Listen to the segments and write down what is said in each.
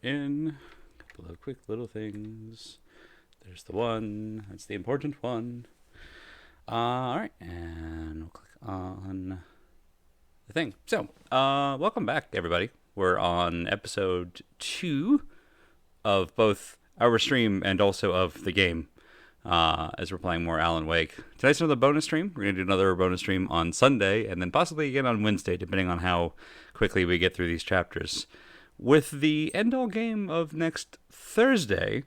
in. A couple of quick little things. There's the one. That's the important one. Alright, and we'll click on the thing. So, welcome back, everybody. We're on episode 2 of both our stream and also of the game, as we're playing more Alan Wake. Tonight's another bonus stream. We're going to do another bonus stream on Sunday, and then possibly again on Wednesday, depending on how quickly we get through these chapters. With the end-all game of next Thursday,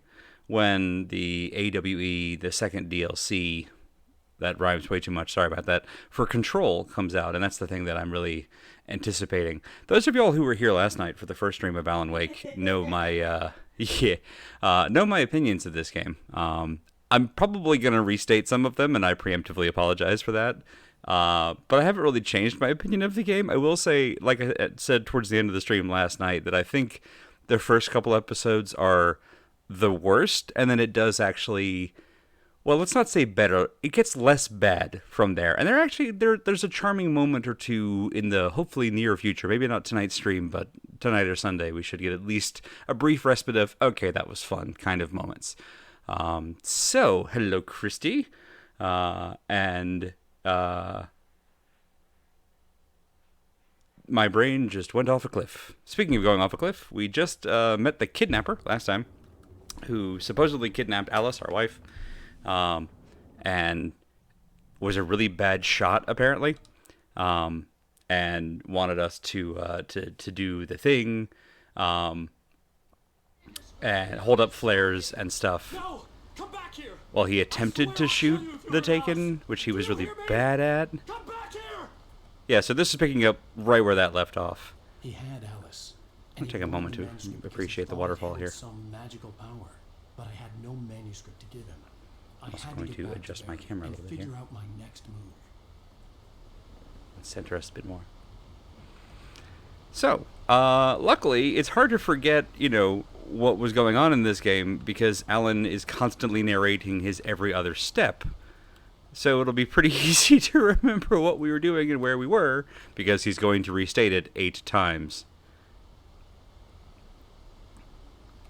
when the AWE, the second DLC, that rhymes way too much, sorry about that, for Control comes out, and that's the thing that I'm really anticipating. Those of y'all who were here last night for the first stream of Alan Wake know my know my opinions of this game. I'm probably going to restate some of them, and I preemptively apologize for that. But I haven't really changed my opinion of the game. I will say, like I said towards the end of the stream last night, that I think the first couple episodes are the worst, and then it does actually, well, let's not say better, it gets less bad from there. And there's a charming moment or two in the hopefully near future, maybe not tonight's stream, but tonight or Sunday, we should get at least a brief respite of, okay, that was fun kind of moments. So, hello, Christy. And my brain just went off a cliff. Speaking of going off a cliff, we just met the kidnapper last time, who supposedly kidnapped Alice, our wife, and was a really bad shot, apparently, and wanted us to do the thing, and hold up flares and stuff. No! Come back here! While he attempted to shoot the Taken, which he was really bad at. Come back here! Yeah, so this is picking up right where that left off. He had Alice. I'm gonna take a moment to appreciate the waterfall here. Some magical power, but I had no manuscript to give him. I'm also going to adjust my camera a little bit here. Figure out my next move. Center us a bit more. So, luckily, it's hard to forget, what was going on in this game because Alan is constantly narrating his every other step. So it'll be pretty easy to remember what we were doing and where we were because he's going to restate it 8 times.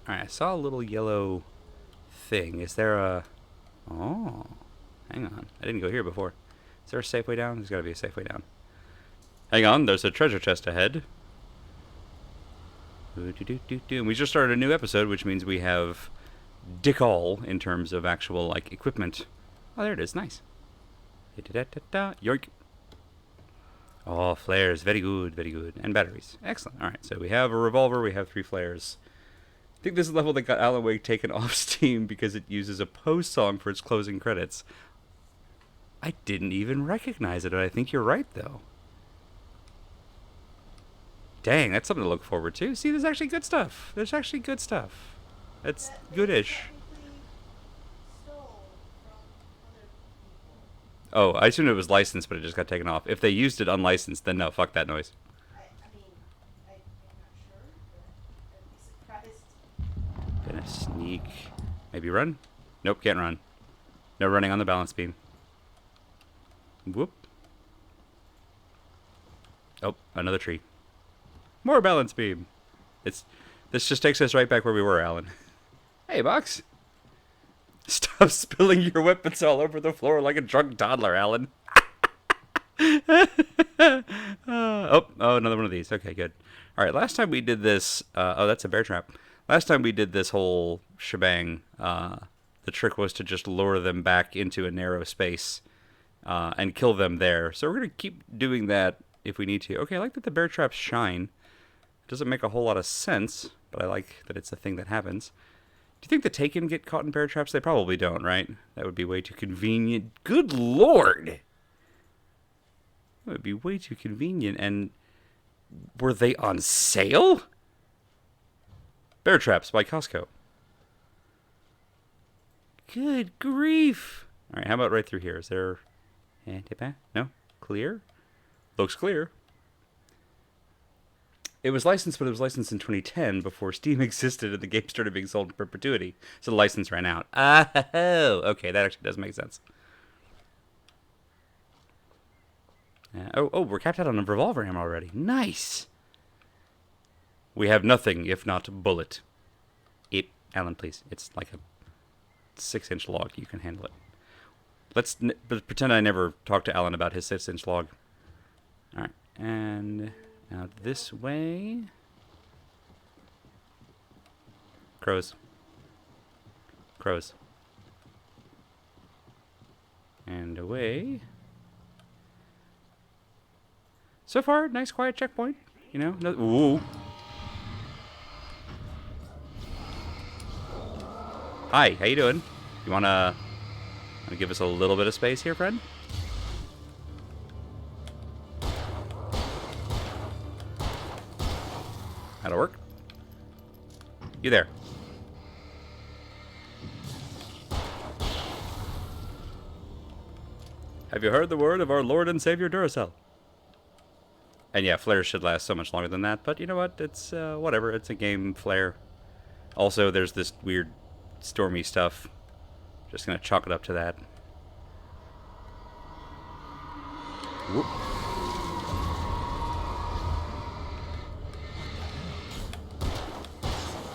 Alright, I saw a little yellow thing. Is there a... Oh, hang on. I didn't go here before. Is there a safe way down? There's got to be a safe way down. Hang on, there's a treasure chest ahead. And we just started a new episode, which means we have dick all in terms of actual, equipment. Oh, there it is. Nice. Yoink. Oh, flares. Very good, very good. And batteries. Excellent. Alright, so we have a revolver, we have 3 flares. I think this is the level that got Alan Wake taken off Steam because it uses a Pose song for its closing credits. I didn't even recognize it, and I think you're right, though. Dang, that's something to look forward to. See, there's actually good stuff. There's actually good stuff. It's goodish. Oh, I assumed it was licensed, but it just got taken off. If they used it unlicensed, then no, fuck that noise. Gonna sneak. Maybe run? Nope, can't run. No running on the balance beam. Whoop. Oh, another tree. More balance beam. This just takes us right back where we were, Alan. Hey, Box. Stop spilling your weapons all over the floor like a drunk toddler, Alan. Oh, another one of these. Okay, good. All right, last time we did this... oh, that's a bear trap. Last time we did this whole shebang, the trick was to just lure them back into a narrow space and kill them there. So we're going to keep doing that if we need to. Okay, I like that the bear traps shine. Doesn't make a whole lot of sense, but I like that it's a thing that happens. Do you think the Taken get caught in bear traps? They probably don't, right? That would be way too convenient. Good lord! That would be way too convenient. And were they on sale? Bear Traps by Costco. Good grief. Alright, how about right through here? Is there... No? Clear? Looks clear. It was licensed, but it was licensed in 2010 before Steam existed and the game started being sold in perpetuity. So the license ran out. Oh, okay, that actually does make sense. We're capped out on a revolver ammo already. Nice. We have nothing if not bullet. Alan, please. It's like a 6-inch log. You can handle it. Let's pretend I never talked to Alan about his 6-inch log. All right, and out this way. Crows. Crows. And away. So far, nice quiet checkpoint. You know, no, ooh. Hi, how you doing? You wanna give us a little bit of space here, friend? That'll work. You there? Have you heard the word of our Lord and Savior Duracell? And yeah, flares should last so much longer than that, but you know what? It's, whatever. It's a game flare. Also, there's this weird stormy stuff. Just gonna chalk it up to that. Whoop.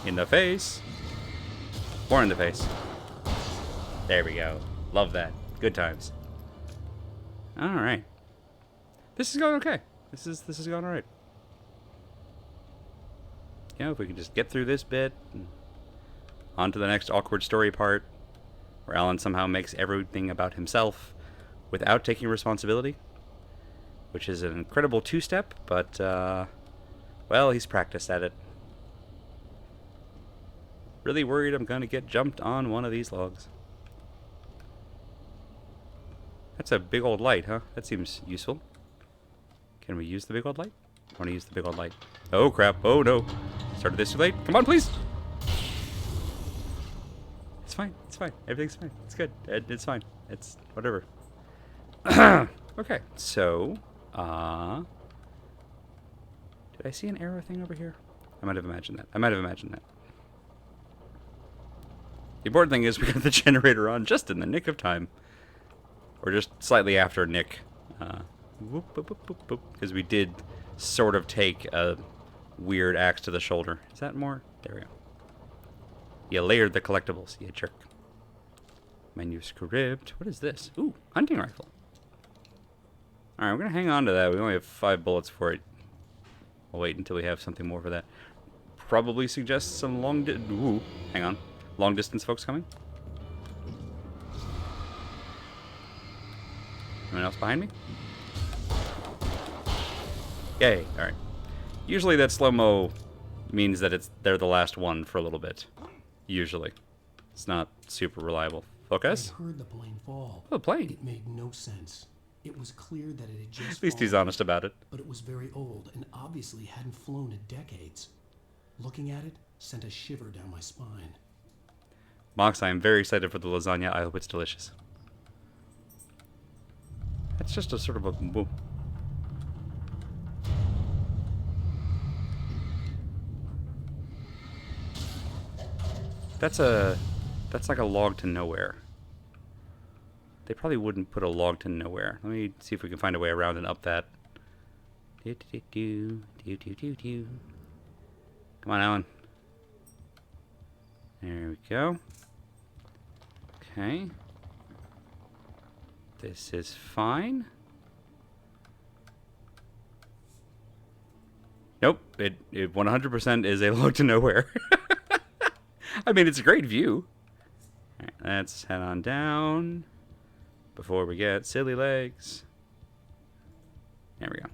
In the face. More in the face. There we go. Love that. Good times. Alright. This is going okay. This is going alright. You know, if we can just get through this bit and on to the next awkward story part, where Alan somehow makes everything about himself without taking responsibility, which is an incredible two-step, but, well, he's practiced at it. Really worried I'm going to get jumped on one of these logs. That's a big old light, huh? That seems useful. Can we use the big old light? I want to use the big old light. Oh, crap. Oh, no. Started this too late. Come on, please. It's fine. It's fine. Everything's fine. It's good. It's fine. It's whatever. Okay. So, did I see an arrow thing over here? I might have imagined that. The important thing is we got the generator on just in the nick of time. Or just slightly after Nick. Because we did sort of take a weird axe to the shoulder. Is that more? There we go. You layered the collectibles, you jerk. Manuscript. What is this? Ooh, hunting rifle. Alright, we're going to hang on to that. We only have 5 bullets for it. I'll wait until we have something more for that. Probably suggests some ooh, hang on. Long distance folks coming? Anyone else behind me? Yay, alright. Usually that slow-mo means that they're the last one for a little bit. Usually. It's not super reliable. Focus? I heard the plane fall. Oh, the plane. It made no sense. It was clear that it had just At least he's fallen, honest about it. but it was very old and obviously hadn't flown in decades. Looking at it sent a shiver down my spine. Mox, I am very excited for the lasagna. I hope it's delicious. That's just a sort of a... Whoa. That's like a log to nowhere. They probably wouldn't put a log to nowhere. Let me see if we can find a way around and up that. Come on, Alan. There we go. Okay. This is fine. Nope, it 100% is a log to nowhere. I mean, it's a great view. All right, let's head on down before we get silly legs. There we go.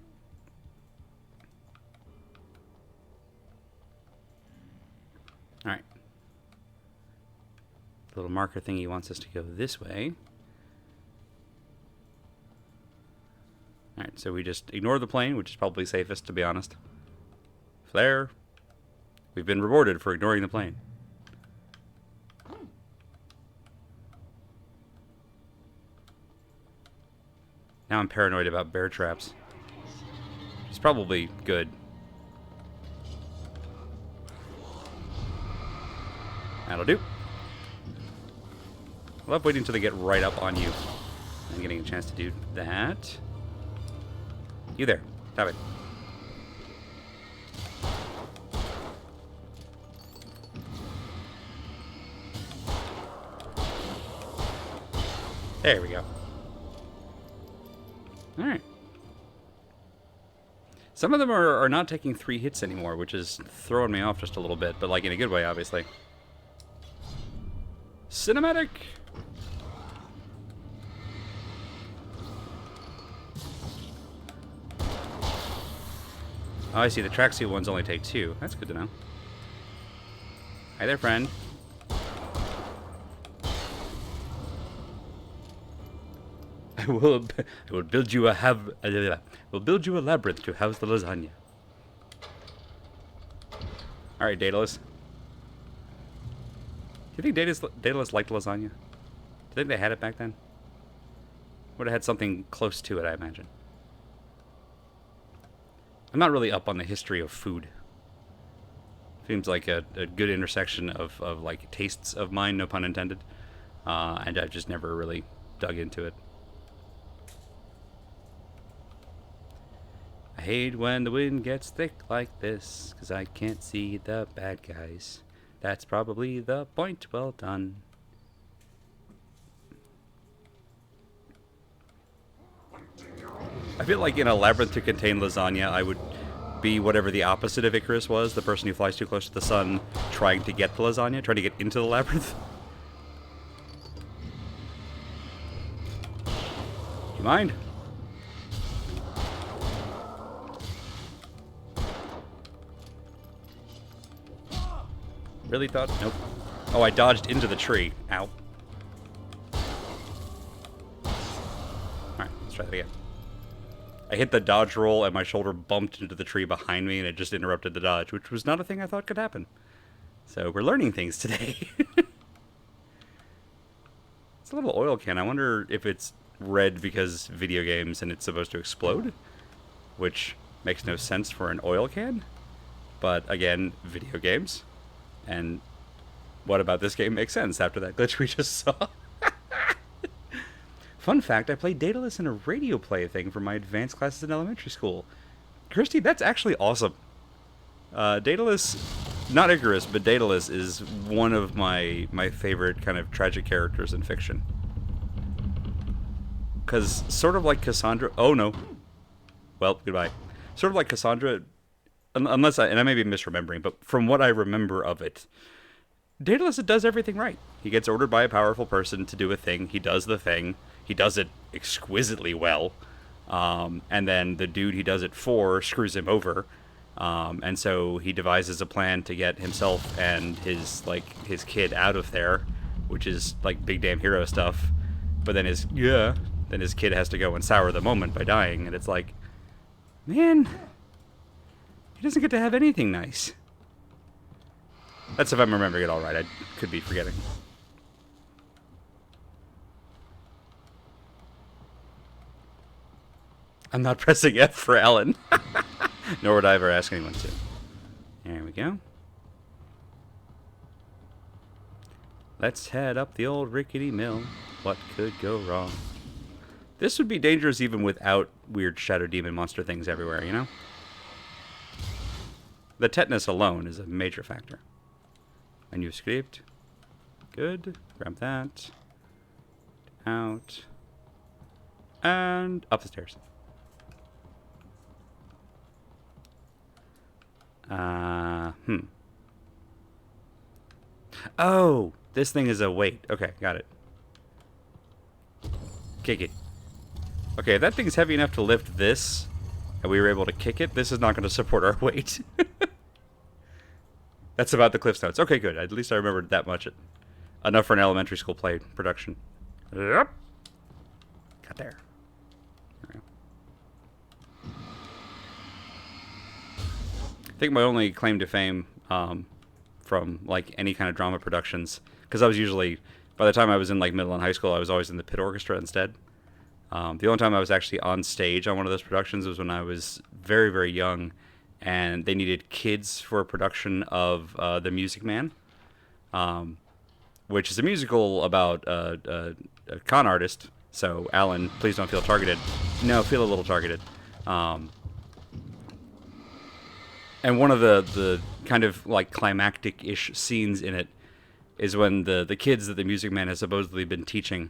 All right. The little marker thingy wants us to go this way. Alright, so we just ignore the plane, which is probably safest, to be honest. Flare. We've been rewarded for ignoring the plane. Now I'm paranoid about bear traps. It's probably good. That'll do. I love waiting until they get right up on you and getting a chance to do that. You there. Stop it. There we go. Alright. Some of them are not taking 3 hits anymore, which is throwing me off just a little bit, but like in a good way, obviously. Cinematic! Oh, I see. The tracksuit ones only take 2. That's good to know. Hi there, friend. I will build you a labyrinth to house the lasagna. All right, Daedalus. Do you think Daedalus liked lasagna? Do you think they had it back then? Would have had something close to it, I imagine. I'm not really up on the history of food. Seems like a good intersection of like tastes of mine, no pun intended. And I've just never really dug into it. I hate when the wind gets thick like this, 'cause I can't see the bad guys. That's probably the point. Well done. I feel like in a labyrinth to contain lasagna, I would be whatever the opposite of Icarus was, the person who flies too close to the sun, trying to get the lasagna, trying to get into the labyrinth. Do you mind? Really thought? Nope. Oh, I dodged into the tree. Ow. Alright, let's try that again. I hit the dodge roll and my shoulder bumped into the tree behind me and it just interrupted the dodge, which was not a thing I thought could happen. So we're learning things today. It's a little oil can. I wonder if it's red because video games and it's supposed to explode, which makes no sense for an oil can. But again, video games. And what about this game makes sense after that glitch we just saw? Fun fact, I played Daedalus in a radio play thing for my advanced classes in elementary school. Christy, that's actually awesome. Daedalus, not Icarus, but Daedalus is one of my favorite kind of tragic characters in fiction. Because sort of like Cassandra... Oh, no. Well, goodbye. Sort of like Cassandra... Unless and I may be misremembering, but from what I remember of it, Daedalus does everything right. He gets ordered by a powerful person to do a thing. He does the thing. He does it exquisitely well. And then the dude he does it for screws him over. And so he devises a plan to get himself and his kid out of there, which is like big damn hero stuff. But then his kid has to go and sour the moment by dying, and it's like, man, he doesn't get to have anything nice. That's if I'm remembering it all right. I could be forgetting. I'm not pressing F for Ellen. Nor would I ever ask anyone to. There we go. Let's head up the old rickety mill. What could go wrong? This would be dangerous even without weird shadow demon monster things everywhere, you know? The tetanus alone is a major factor. Manuscript. Good. Grab that. Out. And up the stairs. Oh, this thing is a weight. Okay, got it. Kick it. Okay, if that thing's heavy enough to lift this, and we were able to kick it, this is not going to support our weight. That's about the Cliff's Notes. Okay, good. At least I remembered that much. Enough for an elementary school play production. Yep. Got there. There we go. I think my only claim to fame from like any kind of drama productions, because I was usually, by the time I was in like middle and high school, I was always in the pit orchestra instead. The only time I was actually on stage on one of those productions was when I was very, very young, and they needed kids for a production of The Music Man, which is a musical about a con artist. So, Alan, please don't feel targeted. No, feel a little targeted. And one of the kind of like climactic-ish scenes in it is when the kids that the Music Man has supposedly been teaching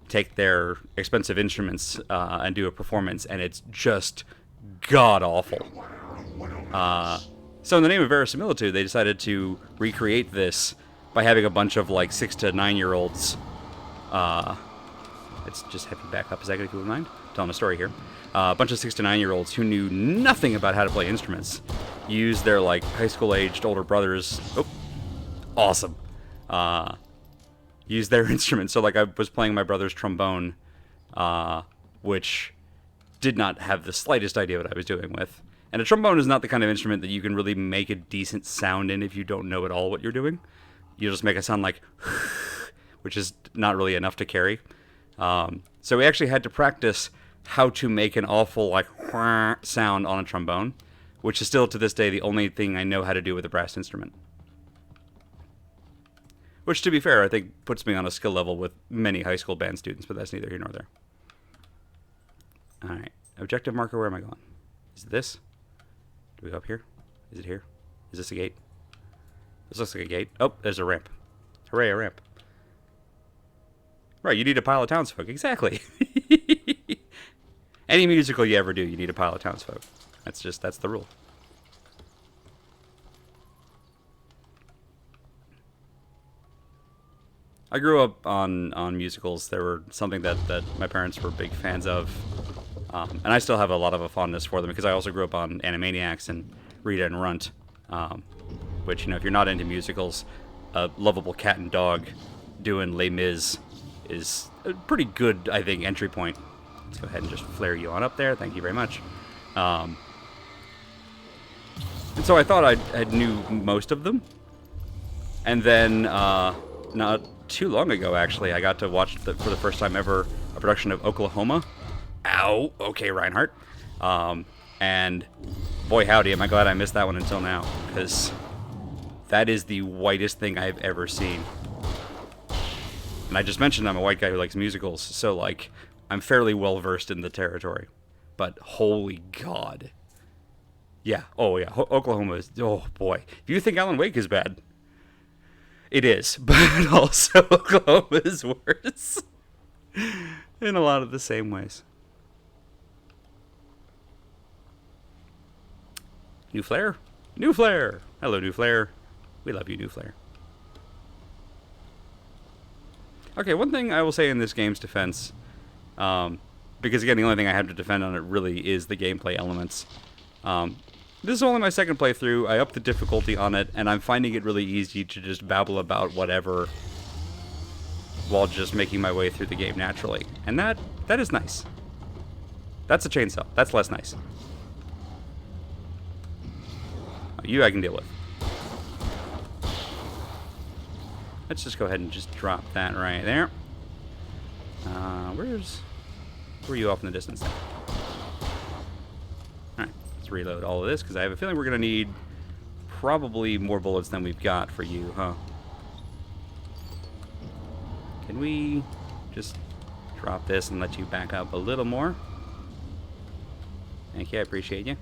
take their expensive instruments and do a performance, and it's just god awful. So in the name of verisimilitude, they decided to recreate this by having a bunch of like 6 to 9 year olds. Let's just have you back up a second if you wouldn't mind. Telling a story here. A bunch of 6 to 9 year olds who knew nothing about how to play instruments use their like high school aged older brothers. Oh, awesome. Use their instruments. So like I was playing my brother's trombone, which did not have the slightest idea what I was doing with. And a trombone is not the kind of instrument that you can really make a decent sound in if you don't know at all what you're doing. You just make a sound like, which is not really enough to carry. So we actually had to practice how to make an awful like sound on a trombone, which is still to this day the only thing I know how to do with a brass instrument. Which, to be fair, I think puts me on a skill level with many high school band students, but that's neither here nor there. All right, objective marker. Where am I going? Is it this? Do we go up here? Is it here? Is this a gate? This looks like a gate. Oh, there's a ramp. Hooray, a ramp. Right, you need a pile of townsfolk. Exactly. Any musical you ever do, you need a pile of townsfolk. That's the rule. I grew up on musicals. They were something that my parents were big fans of. And I still have a lot of a fondness for them because I also grew up on Animaniacs and Rita and Runt. Which, if you're not into musicals, a lovable cat and dog doing Les Mis is a pretty good, I think, entry point. Let's go ahead and just flare you on up there. Thank you very much. And so I thought I knew most of them. And then, not too long ago, actually, I got to watch, for the first time ever, a production of Oklahoma. Ow! Okay, Reinhardt. And boy howdy, am I glad I missed that one until now, because that is the whitest thing I've ever seen. And I just mentioned I'm a white guy who likes musicals, so, like, I'm fairly well versed in the territory. But holy God. Yeah, oh yeah, Oklahoma is, oh boy. If you think Alan Wake is bad, it is, but also Oklahoma is worse. In a lot of the same ways. New Flare? New Flare! Hello, New Flare. We love you, New Flare. Okay, one thing I will say in this game's defense, because again, the only thing I have to defend on it really is the gameplay elements. This is only my second playthrough. I upped the difficulty on it, and I'm finding it really easy to just babble about whatever while just making my way through the game naturally. And that is nice. That's a chainsaw. That's less nice. You I can deal with. Let's just go ahead and just drop that right there. Where are you off in the distance there? Alright, let's reload all of this, because I have a feeling we're going to need probably more bullets than we've got for you, huh? Can we just drop this and let you back up a little more? Thank you, I appreciate you.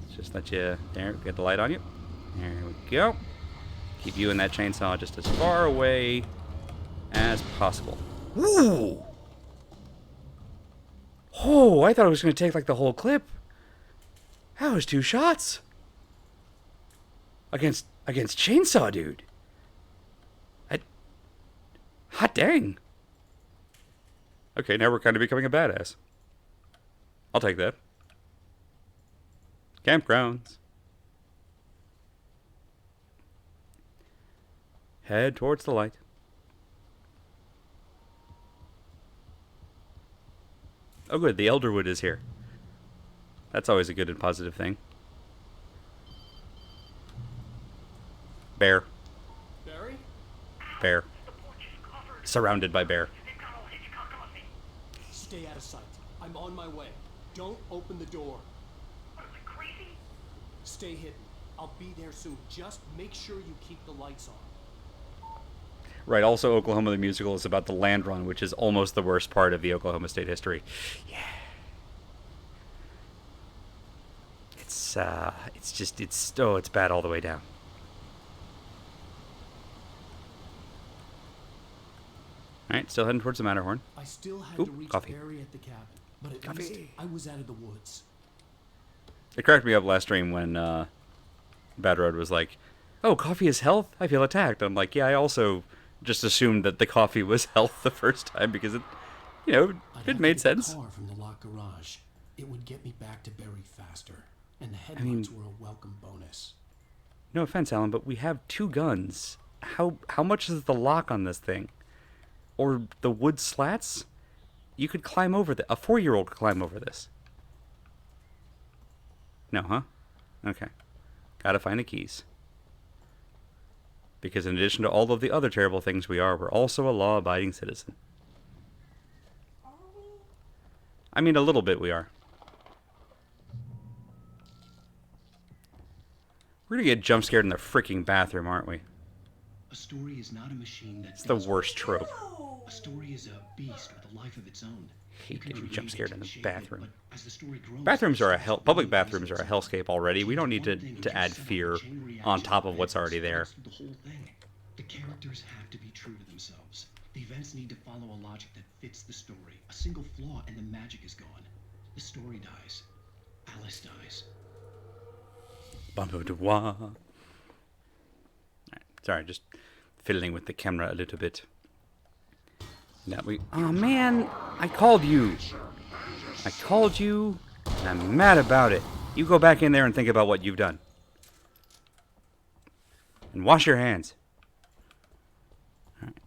Let's just let you, there, get the light on you. There we go. Keep you and that chainsaw just as far away as possible. Ooh! Oh, I thought it was going to take like the whole clip. That was 2 shots. Against Chainsaw Dude. Hot dang. Okay, now we're kind of becoming a badass. I'll take that. Campgrounds. Head towards the light. Oh good, the Elderwood is here. That's always a good and positive thing. Bear. Barry? Bear. Surrounded by bear. Stay out of sight. I'm on my way. Don't open the door. What, am I crazy? Stay hidden. I'll be there soon. Just make sure you keep the lights on. Right, also Oklahoma the Musical is about the land run, which is almost the worst part of the Oklahoma State history. Yeah. It's bad all the way down. Alright, still heading towards the Matterhorn. I still had Oop, to reach coffee. Barry at the cabin, but at Coffee. least I was out of the woods. It cracked me up last stream when Bad Road was like, "Oh, coffee is health? I feel attacked." I'm like, yeah, I also just assumed that the coffee was health the first time because it, I'd it have made to get the sense. car from the locked garage. It would get me back to Barry faster, and the headlights were a welcome bonus. No offense, Alan, but we have 2 guns. How much is the lock on this thing? Or the wood slats? You could climb over a 4-year-old could climb over this. No, huh? Okay. Gotta find the keys. Because in addition to all of the other terrible things we're also a law-abiding citizen. I mean, a little bit we are. We're gonna get jump scared in the freaking bathroom, aren't we? A story is not a machine that It's the worst trope. A story is a beast with a life of its own. Hate getting jump scared in the bathroom. As the story grows, Bathrooms are public bathrooms are a hellscape already. We don't need to add fear on top of what's already there. The whole thing. The characters have to be true to themselves. The events need to follow a logic that fits the story. A single flaw and the magic is gone. The story dies. Alice dies. Bamboo de bois. Sorry, just fiddling with the camera a little bit. Oh man, I called you. And I'm mad about it. You go back in there and think about what you've done. And wash your hands. Alright.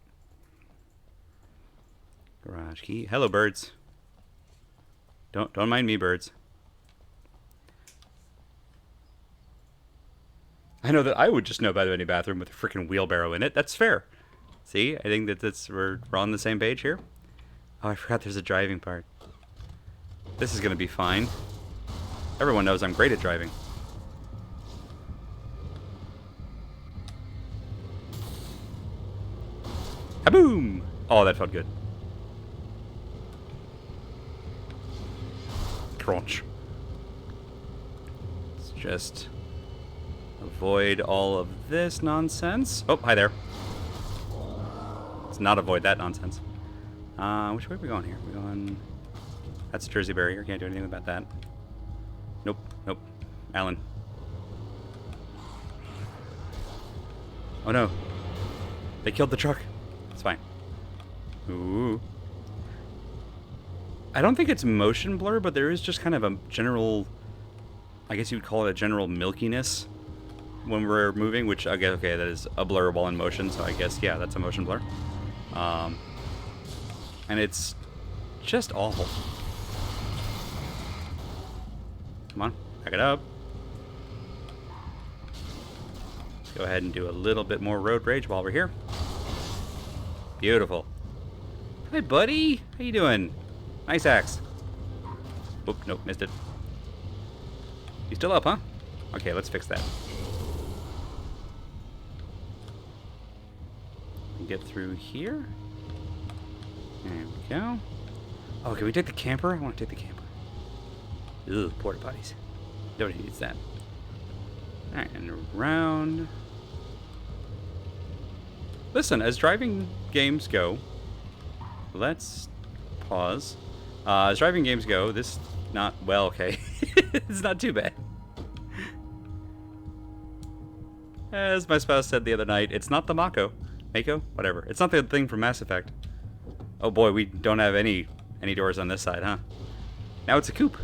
Garage key. Hello, birds. Don't mind me, birds. I know that I would just know about any bathroom with a freaking wheelbarrow in it. That's fair. See, I think that we're on the same page here. Oh, I forgot there's a driving part. This is going to be fine. Everyone knows I'm great at driving. Kaboom! Oh, that felt good. Crunch. Let's just avoid all of this nonsense. Oh, hi there. Let's not avoid that nonsense. Which way are we going here? We're going... That's a Jersey barrier. Can't do anything about that. Nope. Nope. Alan. Oh no. They killed the truck. It's fine. Ooh. I don't think it's motion blur, but there is just kind of a general... I guess you would call it a general milkiness when we're moving, which I guess, okay, that is a blur while in motion, so I guess, yeah, that's a motion blur. And it's just awful. Come on, back it up. Let's go ahead and do a little bit more road rage while we're here. Beautiful. Hi, buddy. How you doing? Nice axe. Oop, nope, missed it. You still up, huh? Okay, let's fix that. Get through here. There we go. Oh, can we take the camper? I want to take the camper. Ugh, porta potties. Nobody needs that. Alright, and around. Listen, as driving games go, let's pause. As driving games go, this not well, okay. It's not too bad. As my spouse said the other night, it's not the Mako. Mako? Whatever. It's not the thing from Mass Effect. Oh boy, we don't have any doors on this side, huh? Now it's a coupe.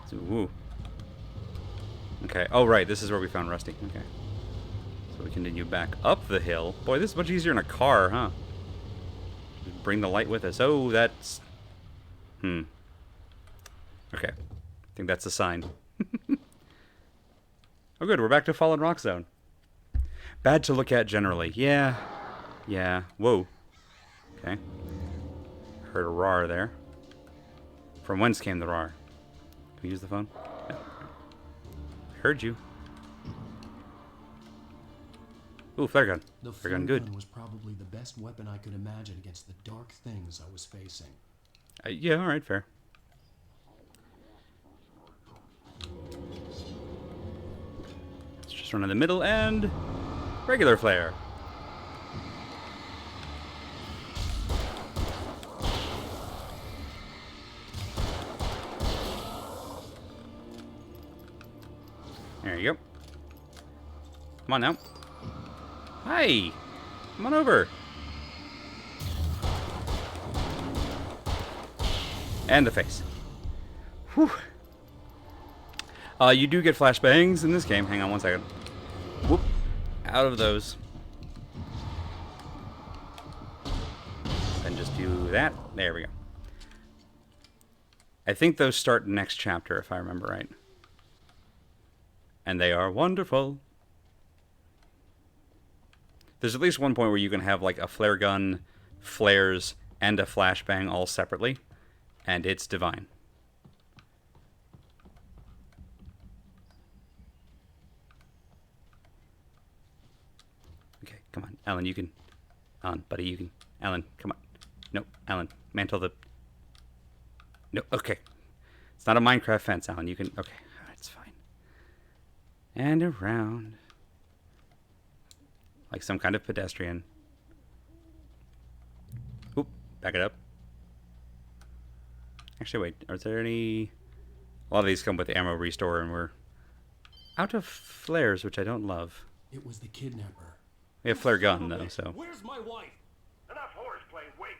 So, woo. Okay. Oh, right. This is where we found Rusty. Okay. So we continue back up the hill. Boy, this is much easier in a car, huh? Just bring the light with us. Oh, that's... Okay. I think that's a sign. Oh, good. We're back to Fallen Rock Zone. Bad to look at generally. Yeah. Yeah. Whoa. Okay. Heard a roar there. From whence came the roar? Can we use the phone? No. Heard you. Ooh, flare gun. The Flare gun, good. gun was probably the best weapon I could imagine against the dark things I was facing. Yeah, alright, fair. Let's just run in the middle and... regular flare. There you go. Come on now. Hi! Come on over. And the face. Whew. You do get flashbangs in this game. Hang on one second. Whoop. Out of those. And just do that. There we go. I think those start next chapter, if I remember right. And they are wonderful. There's at least one point where you can have like a flare gun, flares, and a flashbang all separately. And it's divine. Okay, come on. Alan, you can. Alan, buddy, you can. Alan, come on. No, Alan, mantle the... No, okay. It's not a Minecraft fence, Alan. You can... Okay, it's fine. And around. Like some kind of pedestrian. Oop, back it up. Actually, wait. Are there any... A lot of these come with ammo restore, and we're out of flares, which I don't love. It was the kidnapper. We have flare gun, though, so... Where's my wife? Enough horseplay, Wake.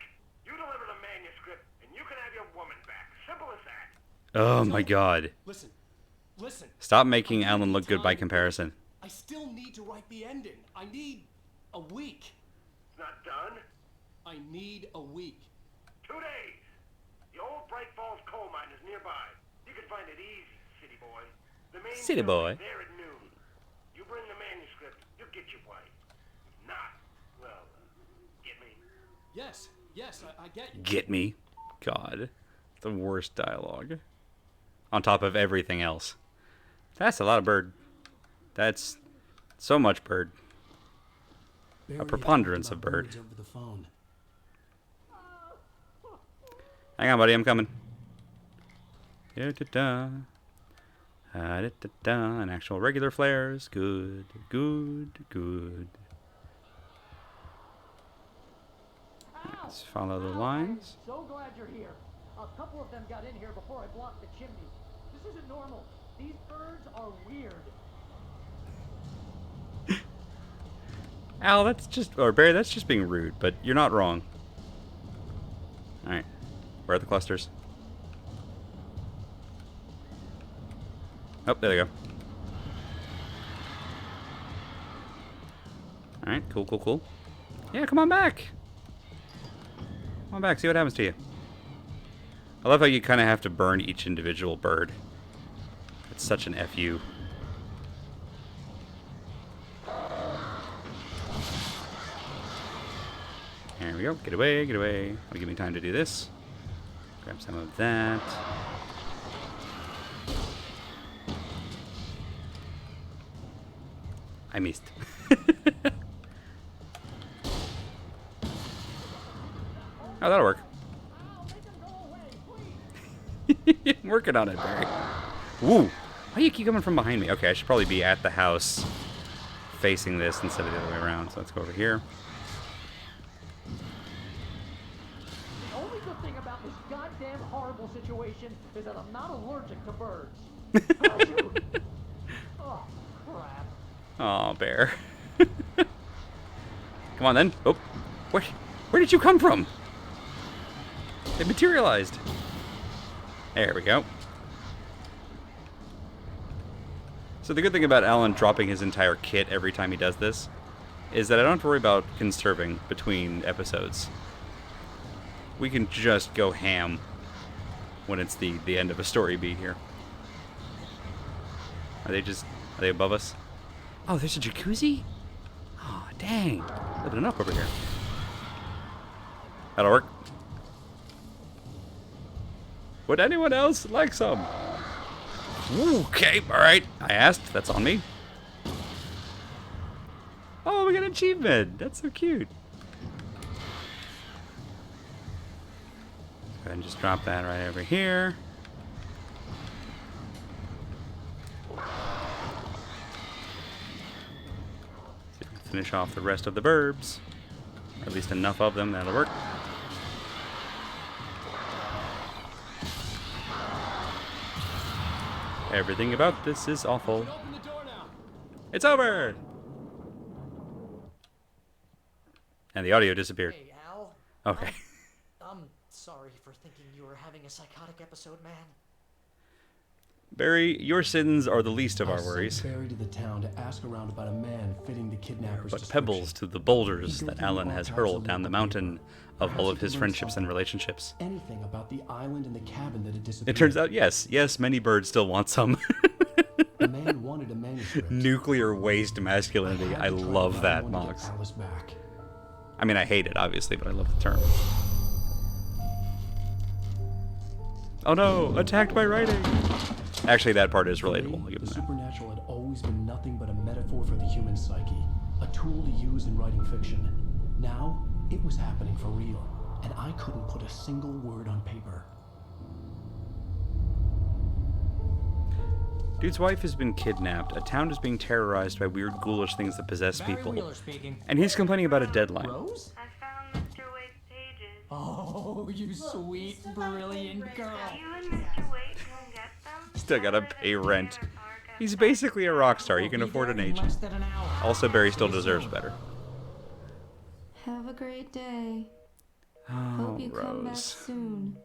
You deliver the manuscript, and you can have your woman back. Simple as that. Oh, my God. Listen. Stop making Alan look good by comparison. I still need to write the ending. I need a week. It's not done. I need a week. 2 days. The old Bright Falls coal mine is nearby. You can find it easy, city boy. The main City boy. building's there at noon. You bring the manuscript, you'll get your wife. Not, well, get me. Yes, I get you. Get me. God. The worst dialogue. On top of everything else. That's a lot of bird. That's so much bird. Barry preponderance talked of about bird. birds over the phone. Hang on, buddy. I'm coming. Da-da-da. Da-da-da-da. And actual regular flares. Good. Let's follow the lines. I'm so glad you're here. A couple of them got in here before I blocked the chimney. This isn't normal. These birds are weird. Al, that's just... Or Barry, that's just being rude, but you're not wrong. Alright. Where are the clusters? Oh, there they go. Alright, cool. Yeah, come on back! Come on back, see what happens to you. I love how you kind of have to burn each individual bird. It's such an FU. There we go. Get away. That'll give me time to do this. Grab some of that. I missed. Oh, that'll work. I'm working on it, Barry. Woo! Why do you keep coming from behind me? Okay, I should probably be at the house facing this instead of the other way around. So let's go over here. The only good thing about this goddamn horrible situation is that I'm not allergic to birds. Oh, crap. Aw, Bear. Come on, then. Oh, where did you come from? It materialized. There we go. So the good thing about Alan dropping his entire kit every time he does this is that I don't have to worry about conserving between episodes. We can just go ham when it's the end of a story beat here. Are they above us? Oh, there's a jacuzzi? Oh, dang. Living it up over here. That'll work. Would anyone else like some? Okay, alright. I asked. That's on me. Oh, we got an achievement. That's so cute. Go ahead and just drop that right over here. Finish off the rest of the burbs. Or at least enough of them, that'll work. Everything about this is awful. Open the door It's over! And the audio disappeared. Hey, Al. Okay. I'm sorry for thinking you were having a psychotic episode, man. Barry, your sins are the least of I our sent worries. Barry to the town to ask around about a man fitting the kidnapper's But description. pebbles to the boulders that Alan has hurled down the mountain of all of his friendships and relationships. Anything about the island and the cabin that had disappeared. It turns out, yes, many birds still want some. The man wanted a manuscript. Nuclear waste masculinity. had I to try love to that, find one to Mox. get Alice back. I mean, I hate it, obviously, but I love the term. Oh no, attacked by writing! Actually, that part is relatable. I'll give The them that. supernatural had always been nothing but a metaphor for the human psyche, a tool to use in writing fiction. Now, it was happening for real, and I couldn't put a single word on paper. Dude's wife has been kidnapped. A town is being terrorized by weird, ghoulish things that possess Barry people. Wheeler speaking. And he's complaining about a deadline. Rose? I found Mr. Waite's pages. Oh, you sweet, brilliant girl. You and Mr. Waite can get them. Still gotta Over at pay the rent. Banner Park He's outside. basically a rock star. He can We'll be afford an there in agent. less than an hour. Also, Barry still deserves better. Have a great day. Oh, Hope you come back Rose. soon.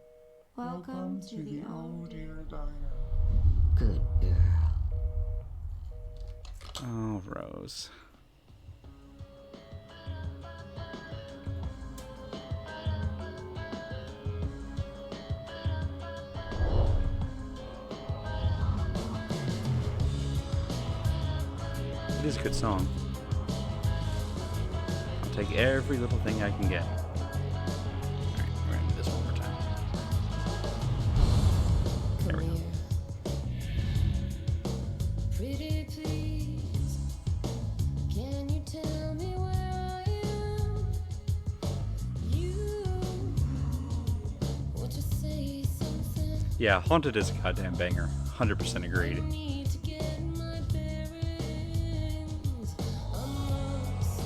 Welcome to the old Good girl. Oh, Rose. It is a good song. I'll take every little thing I can get. Alright, we're gonna do this one more time. There we go. Pretty please, can you tell me where I am? You want to say something? Yeah, Haunted is a goddamn banger. 100% agreed. Need to get my bearings amongst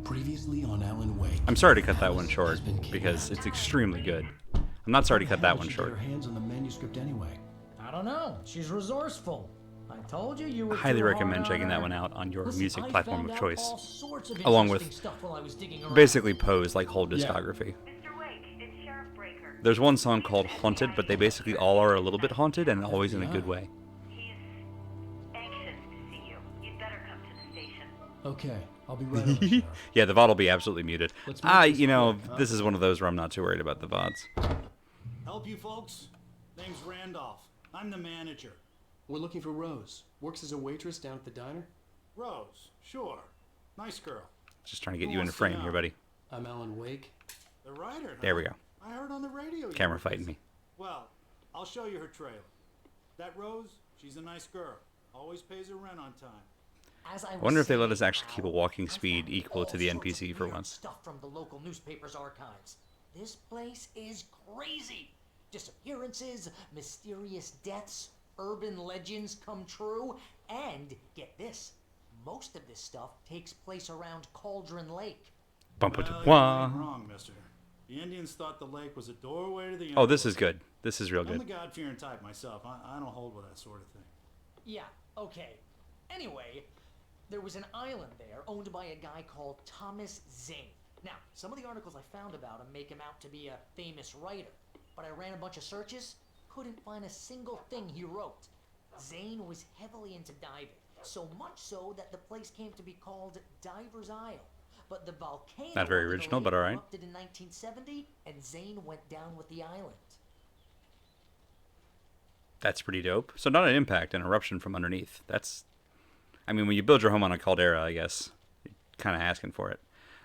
Previously on Alan Wake. I'm sorry to cut that one short, because it's extremely good. I'm not sorry to cut that one Get short. her hands on the manuscript anyway. I don't know. She's resourceful. I told you you were I highly too hard recommend on checking that her. one out on your Listen, music I platform found of out choice. all sorts of Along interesting with stuff while I was digging around. Basically Poe's like whole discography. Mr. Wake, it's Sheriff Breaker. There's one song called Haunted, but they basically all are a little bit haunted and always in a good way. He's anxious to see you. You'd better come to the station. Okay, I'll be right over, Sheriff. Yeah, the VOD will be absolutely muted. Let's make this You know, quick, huh? this is one of those where I'm not too worried about the VODs. Help you folks? Name's Randolph. I'm the manager. We're looking for Rose. Works as a waitress down at the diner. Rose, sure. Nice girl. Just trying to get Who you in a wants to frame know? here, buddy. I'm Alan Wake. The writer, huh? There we go. I heard on the radio. you Camera were fighting busy. me. Well, I'll show you her trailer. That Rose, she's a nice girl. Always pays her rent on time. As I I wonder if they let was us actually saying, keep a Al, walking I speed found equal to all the sorts of NPC for weird once. Stuff from the local newspaper's archives. This place is crazy. Disappearances, mysterious deaths, urban legends come true, and get this, most of this stuff takes place around Cauldron Lake. Well, you Bum-pa-da-wah. ain't wrong, mister. The Indians thought the lake was a doorway to the Oh, this is underworld. good. This is real I'm the good. God-fearing type myself. I don't hold with that sort of thing. Yeah, okay. Anyway, there was an island there owned by a guy called Thomas Zane. Now, some of the articles I found about him make him out to be a famous writer, but I ran a bunch of searches, couldn't find a single thing he wrote. Zane was heavily into diving, so much so that the place came to be called Diver's Isle. But the volcano Not very over the original, lake but all right. erupted in 1970, and Zane went down with the island. That's pretty dope. So not an impact, an eruption from underneath. That's, I mean, when you build your home on a caldera, I guess, you're kind of asking for it.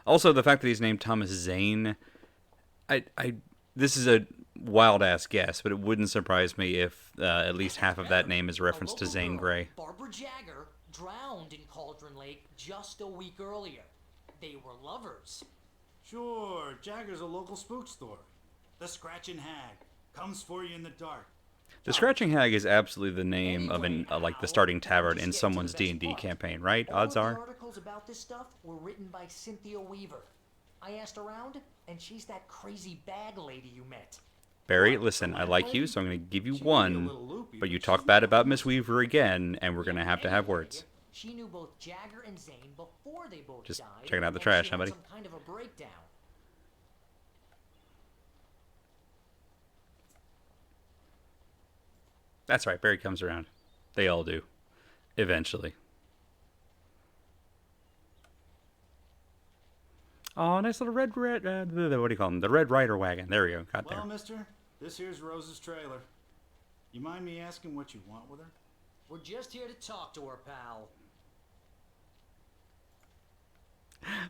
Also, the fact that he's named Thomas Zane, this is a wild ass guess, but it wouldn't surprise me if at least half of that name is a reference to local Zane girl, Grey. Barbara Jagger drowned in Cauldron Lake just a week earlier. They were lovers. Sure, Jagger's a local spook store. The Scratching Hag comes for you in the dark. The Scratching Hag is absolutely the name of an like the starting tavern in someone's D&D campaign, right? Odds All are. the articles about this stuff were written by Cynthia Weaver. I asked around, and she's that crazy bag lady you met. Barry, listen, I like you, so I'm going to give you She may be a one, little loopy, but you but talk she's bad not about bad. Miss Weaver again, and we're going to have words. she knew both Jagger and Zane before they both Just died. checking out the and trash, she huh, had buddy? some kind of a breakdown. That's right, Barry comes around. They all do. Eventually. Oh, nice little red, what do you call them? The Red Rider wagon. There we go. Got there. Well, mister, this here's Rose's trailer. You mind me asking what you want with her? We're just here to talk to her, pal.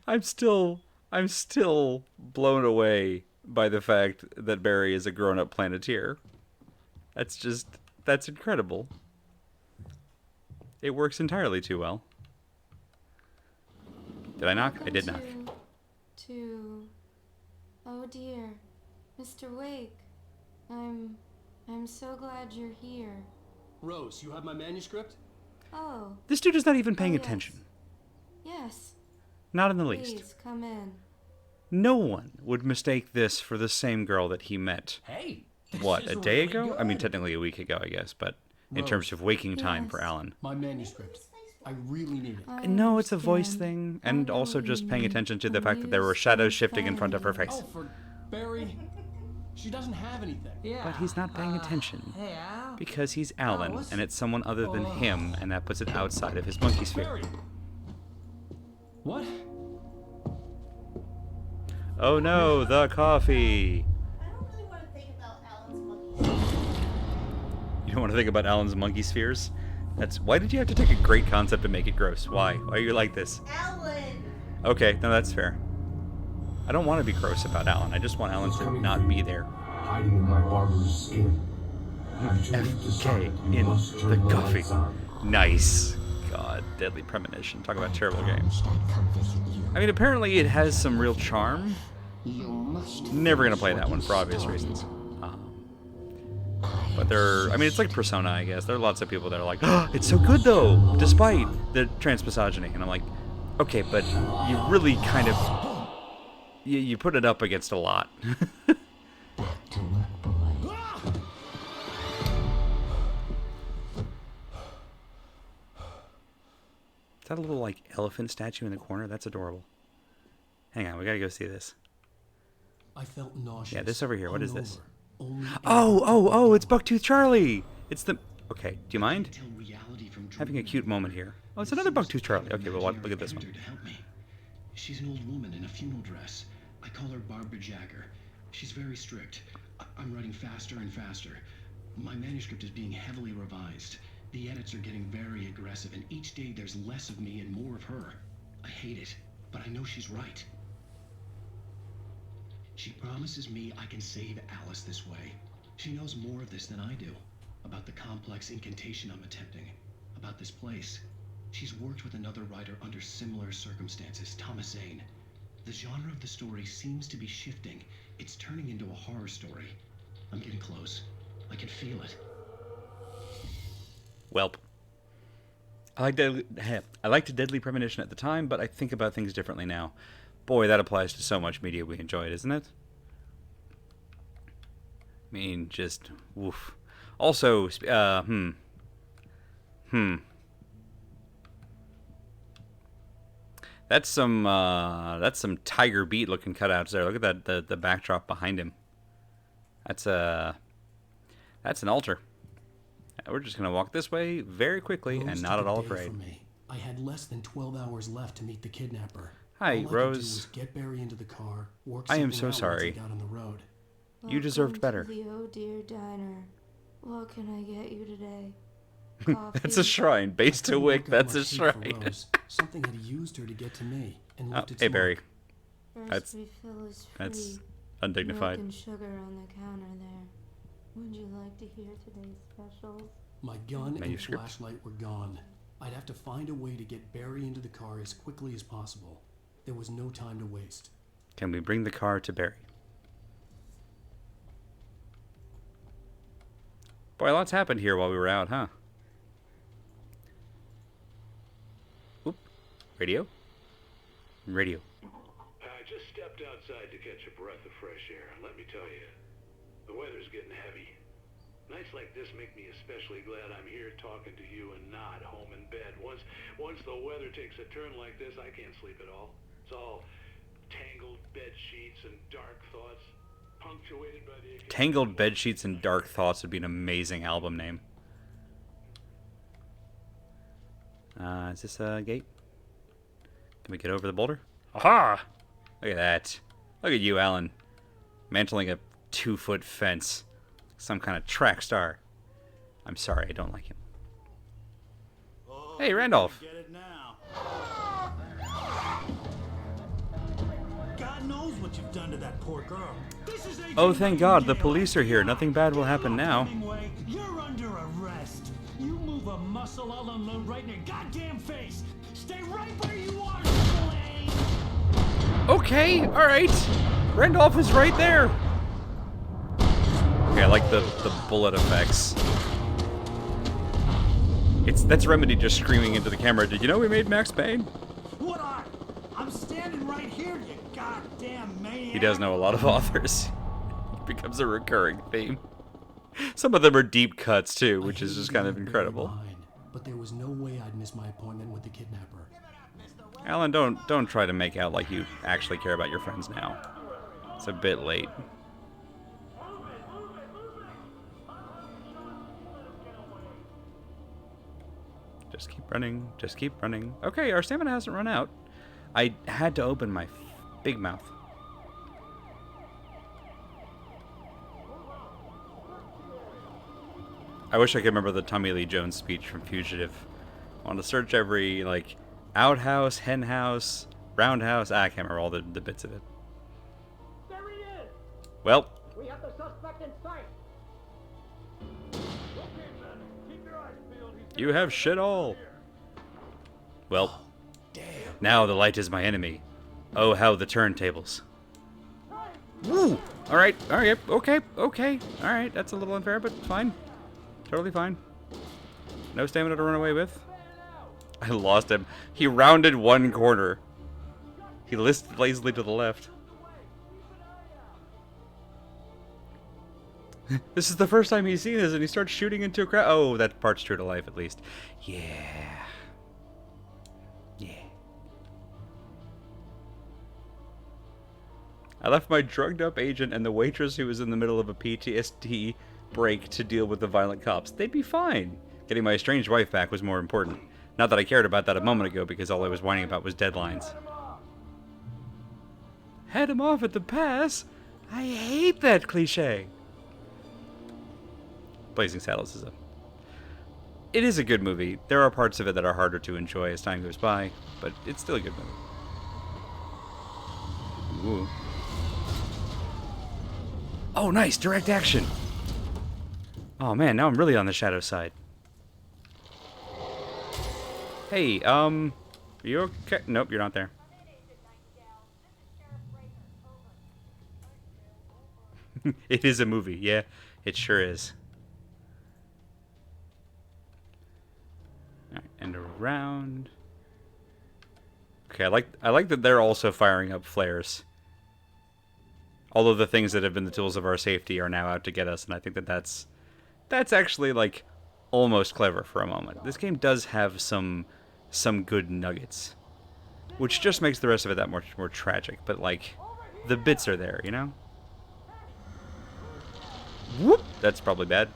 I'm still blown away by the fact that Barry is a grown-up Planeteer. That's incredible. It works entirely too well. Did I knock? I did knock. Oh dear, Mr. Wake. I'm so glad you're here. Rose, you have my manuscript? Oh. This dude is not even paying yes. attention. Yes. Not in the least. Please come in. No one would mistake this for the same girl that he met. Hey. What, this a is day really ago? I mean, good. technically a week ago, I guess, but in Rose. terms of waking time for Yes. Alan. My manuscript. I really need it. I No, it's a voice understand. thing, I and know also what just you paying mean. attention to the A fact that there were muse shadows from shifting in front of her family. face. Oh, for Barry. She doesn't have anything. Yeah. But he's not paying attention. Hey, Al. Because he's Alan, what's- and it's someone other than him, and that puts it outside of his monkey sphere. Barry. What? Oh no, the coffee! I don't really want to think about Alan's monkey. You don't want to think about Alan's monkey spheres? Why did you have to take a great concept and make it gross? Why? Why are you like this? Alan! Okay, no, that's fair. I don't want to be gross about Alan. I just want Alan to not be there. Hiding in my barbarous skin. I've chosen to FK decide you in must turn the the coffee. lights on. Nice. God, Deadly Premonition. Talk about terrible game. Start convincing you. I mean, apparently it has some real charm. You must. Never gonna finish play what that one you for obvious started. reasons. But I mean, it's like Persona, I guess. There are lots of people that are like, oh, it's so good though, despite the transmisogyny. And I'm like, okay, but you really kind of, you put it up against a lot. Back to work, boy. Is that a little like elephant statue in the corner? That's adorable. Hang on, we gotta go see this. I felt nauseous. Yeah, this over here. What all is this? over. Only Oh, it's Bucktooth Charlie. It's the. Okay, do you mind? Tell reality from Having a dreaming. cute moment here. Oh, it's another Bucktooth Charlie. Okay, well, look at this one. To help me. She's an old woman in a funeral dress. I call her Barbara Jagger. She's very strict. I'm writing faster and faster. My manuscript is being heavily revised. The edits are getting very aggressive, and each day there's less of me and more of her. I hate it, but I know she's right. She promises me I can save Alice this way. She knows more of this than I do. About the complex incantation I'm attempting. About this place. She's worked with another writer under similar circumstances, Thomas Zane. The genre of the story seems to be shifting. It's turning into a horror story. I'm getting close. I can feel it. Welp. I liked Deadly Premonition at the time, but I think about things differently now. Boy, that applies to so much media we enjoyed, isn't it? I mean, just woof. Also, That's some Tiger Beat looking cutouts there. Look at that the backdrop behind him. That's an altar. We're just gonna walk this way very quickly Rose and took not at a all day afraid. from me. I had less than 12 hours left to meet the kidnapper. Hi, All I could do Rose. was get Barry into the car, work I am something so out once sorry. I got on the road. You deserved better. Welcome to the Oh Dear Diner. What can I get you today? Coffee? That's a shrine. Base to Couldn't Wick, work out that's a much heat for shrine. Rose. Something had used her to get to me and Oh, left its hey, Barry. mark. First That's, refill is free. That's undignified. Milk and sugar on the counter there. Would you like to hear today's specials? My gun Manuscript. and flashlight were gone. I'd have to find a way to get Barry into the car as quickly as possible. There was no time to waste. Can we bring the car to Barry? Boy, lots happened here while we were out, huh? Oop. Radio? Radio. I just stepped outside to catch a breath of fresh air, and let me tell you, the weather's getting heavy. Nights like this make me especially glad I'm here talking to you and not home in bed. Once the weather takes a turn like this, I can't sleep at all. It's all tangled bed sheets and dark thoughts, punctuated by the... Tangled Bed Sheets and Dark Thoughts would be an amazing album name. Is this a gate? Can we get over the boulder? Aha! Look at that. Look at you, Alan. Mantling a 2-foot fence. Some kind of track star. I'm sorry, I don't like him. Oh, hey, Randolph. Get it now. God knows what you've done to that poor girl. This is Oh, thank God, the police are here. Nothing bad will happen now. You're under arrest. You move a muscle, I'll unload right in your goddamn face. Stay right where you are, Blaine. Okay, alright. Randolph is right there. Okay, I like the bullet effects. That's Remedy just screaming into the camera. Did you know we made Max Payne? What I'm standing right here, you goddamn maniac. He does know a lot of authors. It becomes a recurring theme. Some of them are deep cuts too, which is just kind of incredible. But there was no way I'd miss my appointment with the kidnapper. Alan, don't try to make out like you actually care about your friends now. It's a bit late. Just keep running. Just keep running. Okay, our stamina hasn't run out. I had to open my big mouth. I wish I could remember the Tommy Lee Jones speech from Fugitive. I want to search every, like, outhouse, hen house, roundhouse. I can't remember all the bits of it. There he is. Well. We have the suspect in sight. You have shit all. Well, now the light is my enemy. Oh, how the turntables. Woo! Alright, okay. Alright, that's a little unfair, but fine. Totally fine. No stamina to run away with. I lost him. He rounded one corner. He listed lazily to the left. This is the first time he's seen this, and he starts shooting into a crowd. Oh, that part's true to life, at least. Yeah. I left my drugged-up agent and the waitress who was in the middle of a PTSD break to deal with the violent cops. They'd be fine. Getting my estranged wife back was more important. Not that I cared about that a moment ago, because all I was whining about was deadlines. Head him off at the pass? I hate that cliche. Blazing Saddles is a good movie. There are parts of it that are harder to enjoy as time goes by, but it's still a good movie. Ooh. Oh, nice, direct action. Oh man, now I'm really on the shadow side. Hey, are you okay? Nope, you're not there. It is a movie, yeah, it sure is. Alright, and around. Okay, I like that they're also firing up flares. All of the things that have been the tools of our safety are now out to get us, and I think that that's actually, like, almost clever for a moment. This game does have some good nuggets, which just makes the rest of it that much more tragic, but, like, the bits are there, you know? Whoop! That's probably bad.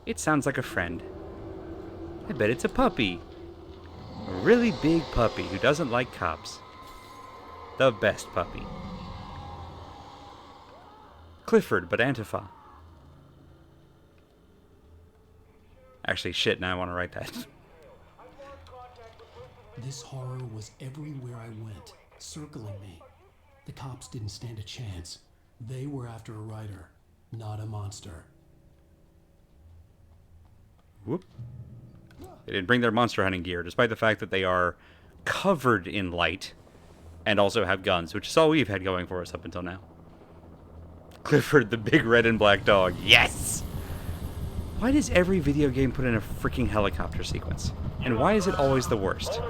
It sounds like a friend. I bet it's a puppy. A really big puppy who doesn't like cops. The best puppy. Clifford, but Antifa. Actually, shit, now I want to write that. This horror was everywhere I went, circling me. The cops didn't stand a chance. They were after a writer, not a monster. Whoop. They didn't bring their monster hunting gear, despite the fact that they are covered in light and also have guns, which is all we've had going for us up until now. Clifford, the big red and black dog. Yes! Why does every video game put in a freaking helicopter sequence? And why is it always the worst?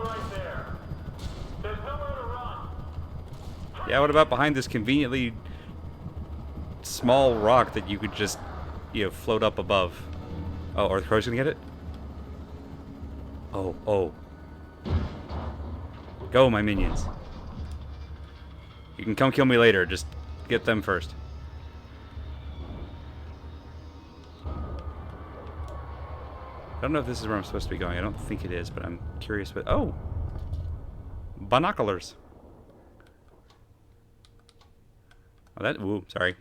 Yeah, what about behind this conveniently small rock that you could just, float up above. Oh, are the crows gonna get it? Oh, oh. Go, my minions. You can come kill me later, just get them first. I don't know if this is where I'm supposed to be going. I don't think it is, but I'm curious. But oh! Binoculars. Oh, that... Ooh, sorry.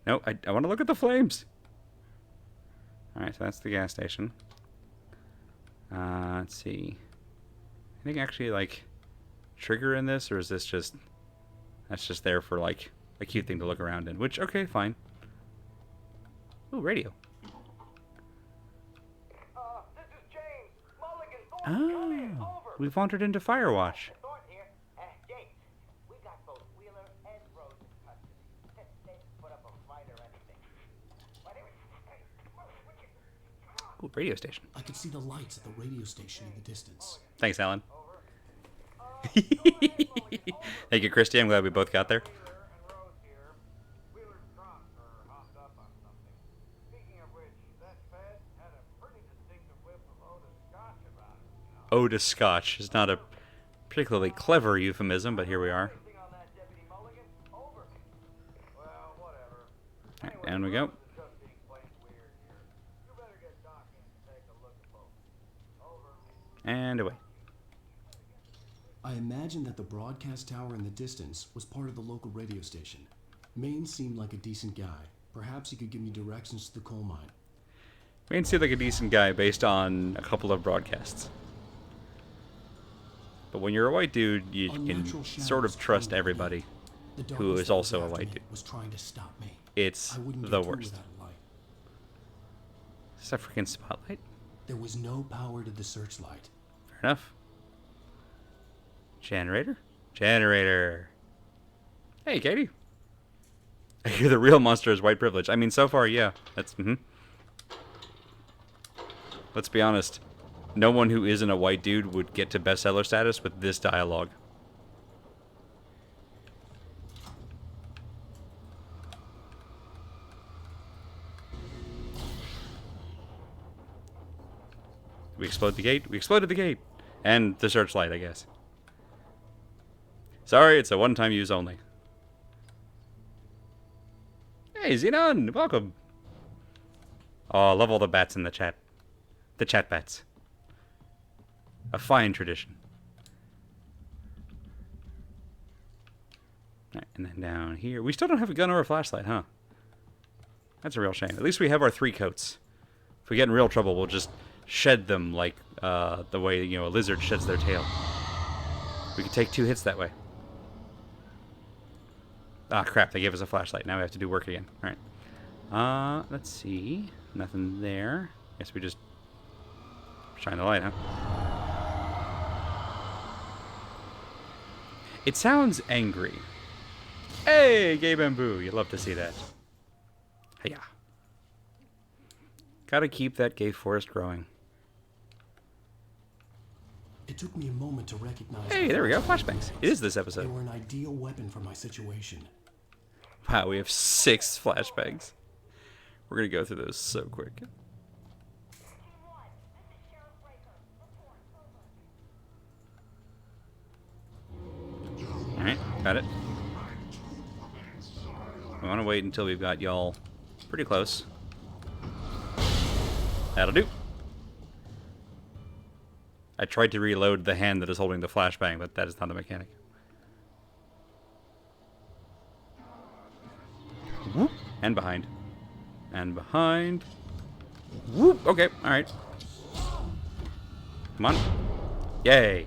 No, I want to look at the flames. Alright, so that's the gas station. Let's see. I think actually, like, trigger in this, or is this just... That's just there for, like, a cute thing to look around in. Which, okay, fine. Ooh, radio. This is James. Mulligan, Thornton, Oh, come in. Over. we've wandered into Firewatch. Thornton here. James, we got both Wheeler and Rose in custody. They put up a fight or anything. But anyway, hey, come on. Ooh, radio station. I could see the lights at the radio station in the distance. Thanks, Alan. Thank you, Christy. I'm glad we both got there. Wheeler and Rose here. Wheeler's drunk or hopped up on something. Speaking of which, that fed had a pretty distinctive whiff of Otis Scotch about it. Otis Scotch is not a particularly clever euphemism, but here we are. Anything on that, Deputy Mulligan? Over. Well, whatever. Alright, down we go. This is just being plain weird here. You better get Doc in to take a look at both. Over. And away. I imagined that the broadcast tower in the distance was part of the local radio station. Maine seemed like a decent guy. Perhaps he could give me directions to the coal mine. Maine seemed like a decent guy based on a couple of broadcasts. But when you're a white dude, you can sort of trust everybody who is also a white dude. Was trying to stop me. It's I wouldn't the get through worst. without a light. Is that a freaking spotlight? There was no power to the searchlight. Fair enough. Generator? Generator. Hey, Katie. I hear the real monster is white privilege. I mean, so far, yeah. That's, Let's be honest. No one who isn't a white dude would get to bestseller status with this dialogue. We explode the gate. We exploded the gate. And the searchlight, I guess. Sorry, it's a one-time use only. Hey, Xenon! Welcome! Oh, I love all the bats in the chat. The chat bats. A fine tradition. Alright, and then down here. We still don't have a gun or a flashlight, huh? That's a real shame. At least we have our 3 coats. If we get in real trouble, we'll just shed them like the way, a lizard sheds their tail. We could take 2 hits that way. Ah, crap, they gave us a flashlight. Now we have to do work again. Alright. Let's see. Nothing there. Guess we just shine the light, huh? It sounds angry. Hey, gay bamboo. You love to see that. Hiya. Gotta keep that gay forest growing. It took me a moment to recognize. Hey, there we go. Flashbangs. It is this They episode. were an ideal weapon for my situation. Wow, we have 6 flashbangs. We're gonna go through those so quick. Alright, got it. We want to wait until we've got y'all pretty close. That'll do. I tried to reload the hand that is holding the flashbang, but that is not a mechanic. Whoop. And behind. And behind. Whoop. Okay, alright. Come on. Yay.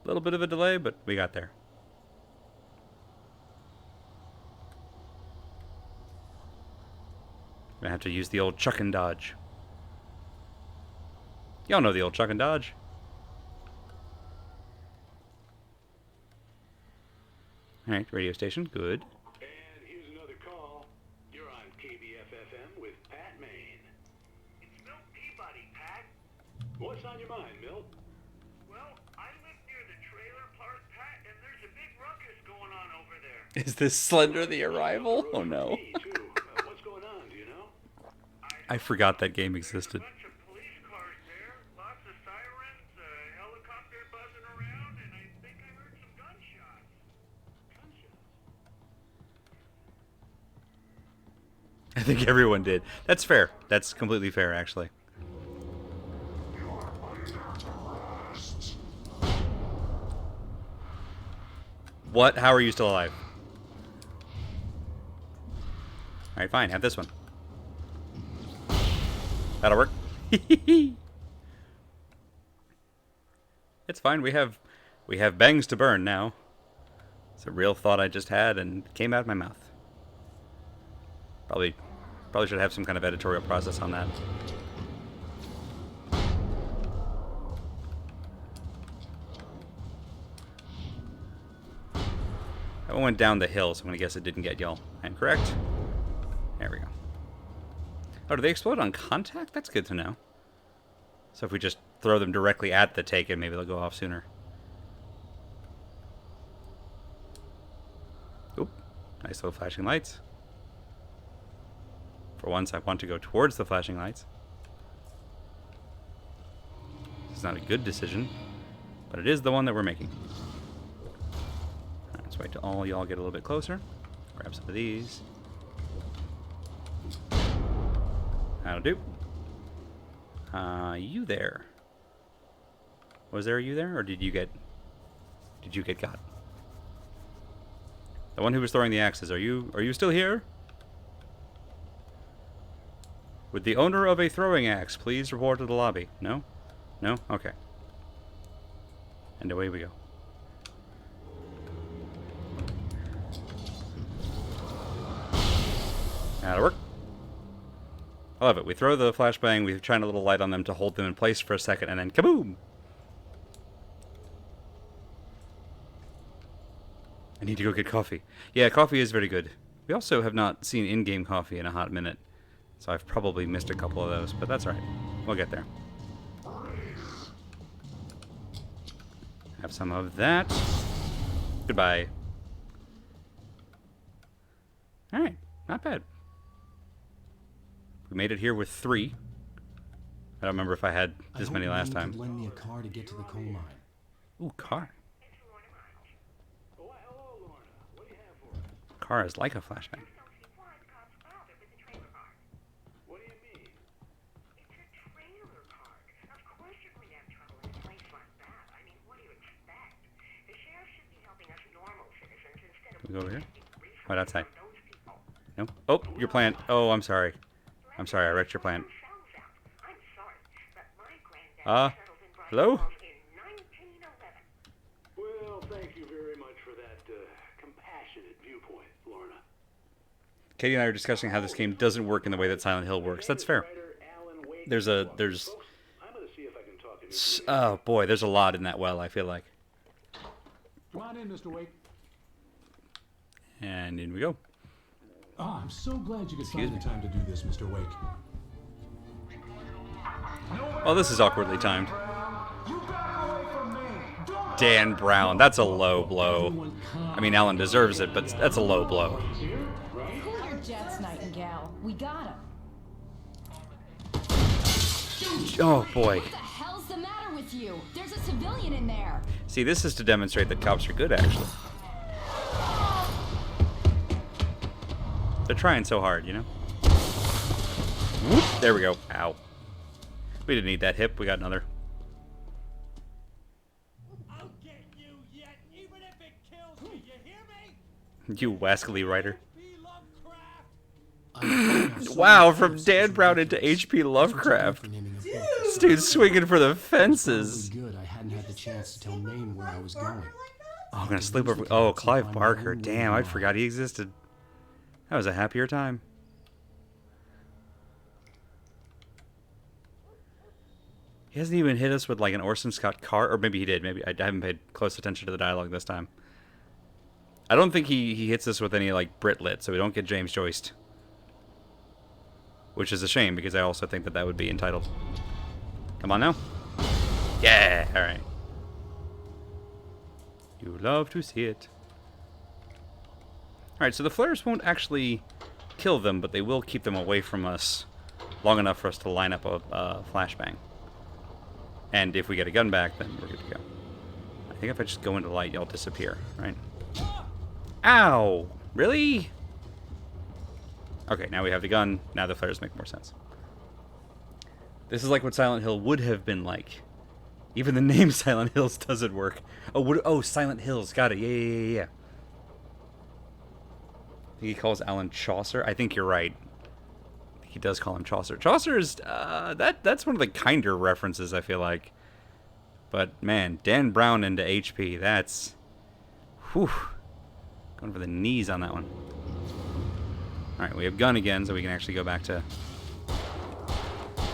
A little bit of a delay, but we got there. Gonna have to use the old chuck and dodge. Y'all know the old chuck and dodge. Alright, radio station, good. And here's another call. You're on KBFFM with Pat Maine. It's Milt Peabody, Pat. What's on your mind, Milt? Well, I live near the trailer park, Pat, and there's a big Is this Slender the Arrival? Oh no. What's going on, do you know? I forgot that game existed. Bunch of police cars there, lots of sirens, a helicopter buzzing around, and I think I heard some gunshots. I think everyone did. That's fair. That's completely fair, actually. What? How are you still alive? Alright, fine. Have this one. That'll work. It's fine. We have bangs to burn now. It's a real thought I just had and came out of my mouth. Probably should have some kind of editorial process on that. That one went down the hill, so I'm gonna guess it didn't get y'all. I'm correct. There we go. Oh, do they explode on contact? That's good to know. So if we just throw them directly at the Taken, maybe they'll go off sooner. Oop. Nice little flashing lights. For once, I want to go towards the flashing lights. This is not a good decision, but it is the one that we're making. Right, let's wait till all y'all get a little bit closer. Grab some of these. That'll do. You there? Was there a you there, or did you get got? The one who was throwing the axes. Are you still here? Would the owner of a throwing axe please report to the lobby? No? No? Okay. And away we go. That'll work. I love it. We throw the flashbang, we shine a little light on them to hold them in place for a second, and then kaboom! I need to go get coffee. Yeah, coffee is very good. We also have not seen in-game coffee in a hot minute, so I've probably missed a couple of those, but that's alright. We'll get there. Have some of that. Goodbye. Alright, not bad. We made it here with 3. I don't remember if I had this many last time. Could lend me a car to get to the coal mine. Ooh, car. Car is like a flashbang. What do you mean? It's a trailer park. Of course you're going to have trouble in a place like that. I mean, what do you expect? The sheriff should be helping us normal citizens instead of... Can we go over here? Right outside. No? Oh, your plant. Oh, I'm sorry. I'm sorry, I wrecked your plant. Hello? Well, thank you very much for that compassionate viewpoint, Lorna. Katie and I are discussing how this game doesn't work in the way that Silent Hill works. That's fair. There's oh boy, there's a lot in that well, I feel like. Come on in, Mr. Wake. And in we go. Oh, I'm so glad you could find the time to do this, Mr. Wake. Well, this is awkwardly timed. Dan Brown, that's a low blow. I mean, Alan deserves it, but that's a low blow. Cool your jets, Nightingale. We got him. Oh boy. What the hell's the matter with you? There's a civilian in there. See, this is to demonstrate that cops are good, actually. They're trying so hard, you know? Whoop, there we go. Ow. We didn't need that hip. We got another. I'll get you yet, even if it kills me. You hear me? You wascally writer. Wow, from Dan Brown into H.P. Lovecraft. This dude's swinging for the fences. Good, I hadn't had the chance to tell Maine where I was going. Oh, I'm gonna sleep over. Oh, Clive Barker. Damn, I forgot he existed. That was a happier time. He hasn't even hit us with like an Orson Scott Card, or maybe he did. Maybe I haven't paid close attention to the dialogue this time. I don't think he hits us with any like Brit lit, so we don't get James Joyce. Which is a shame, because I also think that would be entitled. Come on now. Yeah, alright. You love to see it. Alright, so the flares won't actually kill them, but they will keep them away from us long enough for us to line up a flashbang. And if we get a gun back, then we're good to go. I think if I just go into light, y'all disappear, right? Ow! Really? Okay, now we have the gun. Now the flares make more sense. This is like what Silent Hill would have been like. Even the name Silent Hills doesn't work. Oh, Silent Hills. Got it. Yeah. I think he calls Alan Chaucer. I think you're right. I think he does call him Chaucer. Chaucer is, that's one of the kinder references, I feel like. But, man, Dan Brown into HP, that's... Whew. Going for the knees on that one. Alright, we have gun again, so we can actually go back to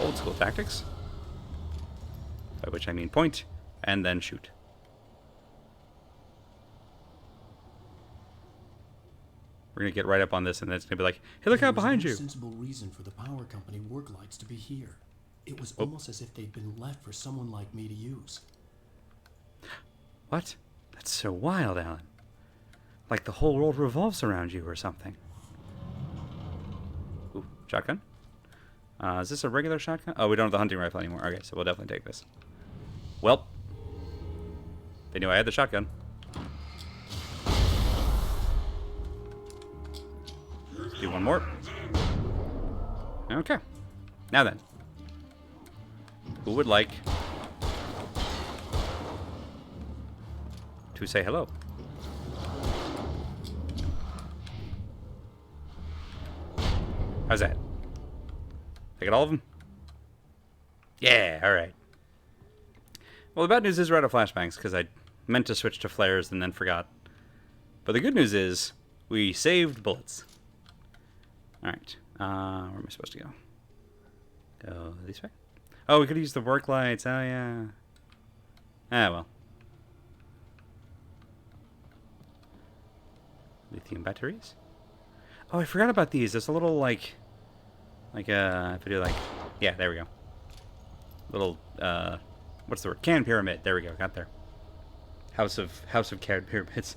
old school tactics. By which I mean point, and then shoot. We're gonna get right up on this, and then it's gonna be like, hey, look out behind you! There was no sensible reason for the power company work lights to be here. It was almost as if they'd been left for someone like me to use. What? That's so wild, Alan. Like the whole world revolves around you or something. Ooh, shotgun? Is this a regular shotgun? Oh, we don't have the hunting rifle anymore. Okay, so we'll definitely take this. Well, they knew I had the shotgun. Let's do one more. Okay. Now then. Who would like to say hello? How's that? I got all of them? Yeah, alright. Well, the bad news is we're out of flashbangs, because I meant to switch to flares and then forgot. But the good news is, we saved bullets. Alright, where am I supposed to go? Go this way? Oh, we could use the work lights, oh yeah. Ah, well. Lithium batteries? Oh, I forgot about these. There's a little, like, if I do, like, yeah, there we go. Little, what's the word? Can pyramid. There we go. Got there. House of can pyramids.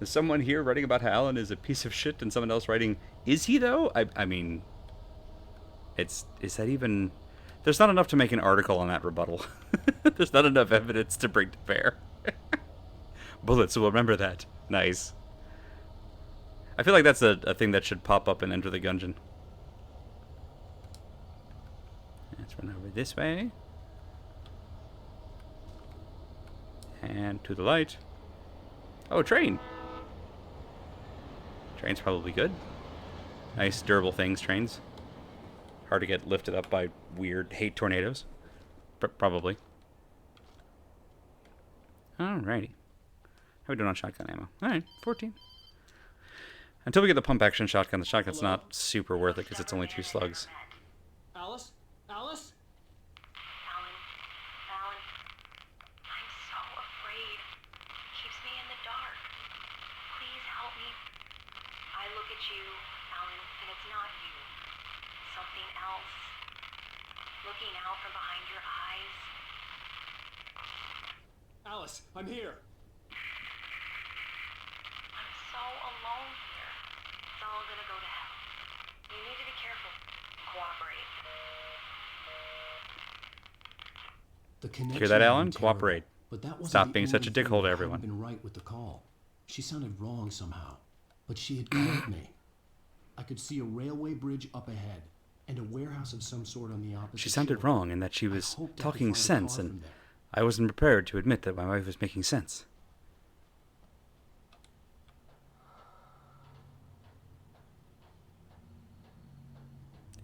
Is someone here writing about how Alan is a piece of shit and someone else writing, is he though? I mean, is that even... There's not enough to make an article on that rebuttal. There's not enough evidence to bring to bear. Bullets will remember that. Nice. I feel like that's a thing that should pop up in Enter the Gungeon. Let's run over this way. And to the light. Oh, a train! Train's probably good. Nice, durable things, trains. Hard to get lifted up by weird hate tornadoes. Probably. Alrighty. How are we doing on shotgun ammo? Alright, 14. Until we get the pump action shotgun, the shotgun's not super worth it because it's only 2 slugs. Alice? Alice? Alan, I'm so afraid. Keeps me in the dark. Please help me. I look at you, Alan, and it's not you. Something else. Looking out from behind your eyes. Alice, I'm here. I'm so alone here. It's all gonna go to hell. You need to be careful. Cooperate. The connection Hear that, Alan? had been terrible, Cooperate. but that wasn't Stop the being such a only dickhole to thing that everyone. hadn't been right with the call. She sounded wrong somehow, but she had called me. I could see a railway bridge up ahead and a warehouse of some sort on the opposite She sounded shore. wrong in that she was hoped I could talking find a sense, car and from there. I wasn't prepared to admit that my wife was making sense.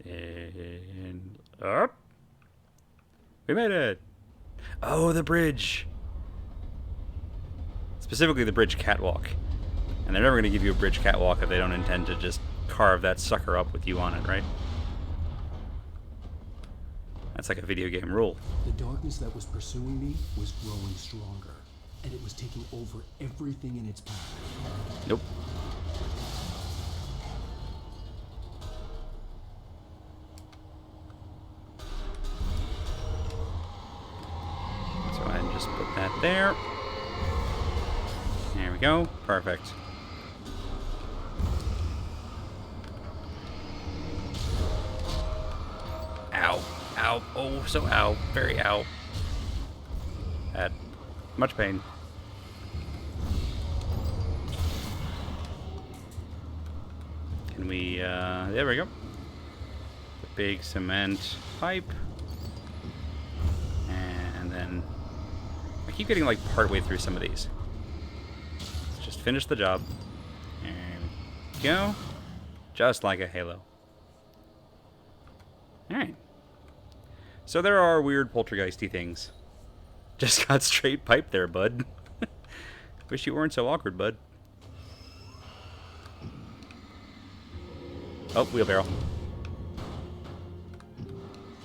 And up. We made it. Oh, the bridge. Specifically the bridge catwalk. And they're never going to give you a bridge catwalk if they don't intend to just carve that sucker up with you on it, right? That's like a video game rule. The darkness that was pursuing me was growing stronger, and it was taking over everything in its path. Nope. So I just put that there. There we go. Perfect. ow. Oh, so ow. Very ow. At much pain. Can we, there we go. The big cement pipe. And then, I keep getting like partway through some of these. Let's just finish the job. And go. Just like a Halo. Alright. So there are weird poltergeisty things. Just got straight pipe there, bud. Wish you weren't so awkward, bud. Oh, wheelbarrow.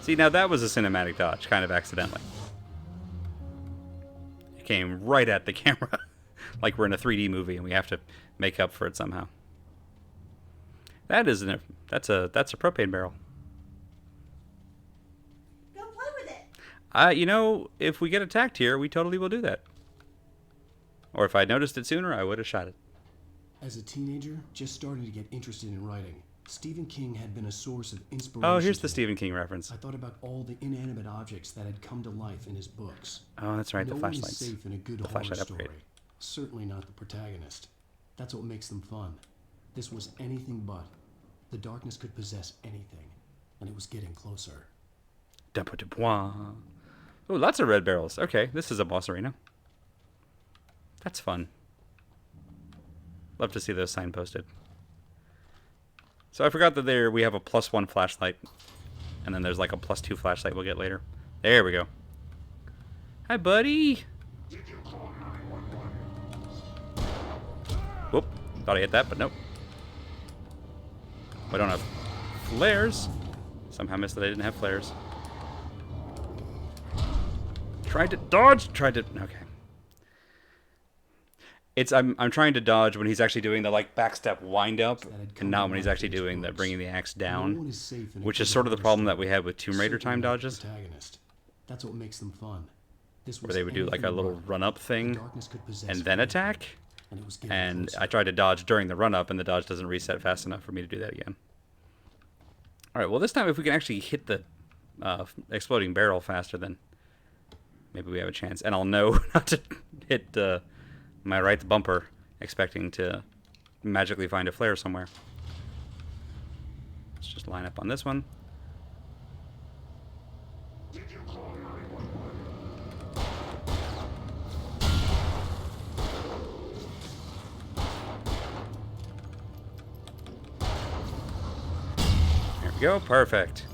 See, now that was a cinematic dodge, kind of accidentally. It came right at the camera. Like we're in a 3D movie and we have to make up for it somehow. That's a propane barrel. Go play with it. You know, if we get attacked here, we totally will do that. Or if I'd noticed it sooner, I would have shot it. As a teenager, just starting to get interested in writing, Stephen King had been a source of inspiration. Oh, here's to the me. Stephen King reference. I thought about all the inanimate objects that had come to life in his books. Oh, that's right, no the one is flashlights. safe in a good The horror flashlight story. upgrade. Certainly not the protagonist. That's what makes them fun. This was anything but. The darkness could possess anything, and it was getting closer. Oh, lots of red barrels. Okay, this is a boss arena. That's fun. Love to see those signposted. So I forgot that we have a +1 flashlight. And then there's like a +2 flashlight we'll get later. There we go. Hi, buddy. Whoop. Thought I hit that, but nope. We don't have flares. Somehow missed that I didn't have flares. Tried to dodge. Okay. I'm trying to dodge when he's actually doing the like backstep wind up, and not when he's actually doing the bringing the axe down, which is sort of the problem that we had with Tomb Raider time dodges. That's what makes them fun. Where they would do like a little run up thing and then attack. And I tried to dodge during the run up, and the dodge doesn't reset fast enough for me to do that again. All right, well this time if we can actually hit the exploding barrel faster, then maybe we have a chance. And I'll know not to hit my right bumper, expecting to magically find a flare somewhere. Let's just line up on this one. There we go, perfect.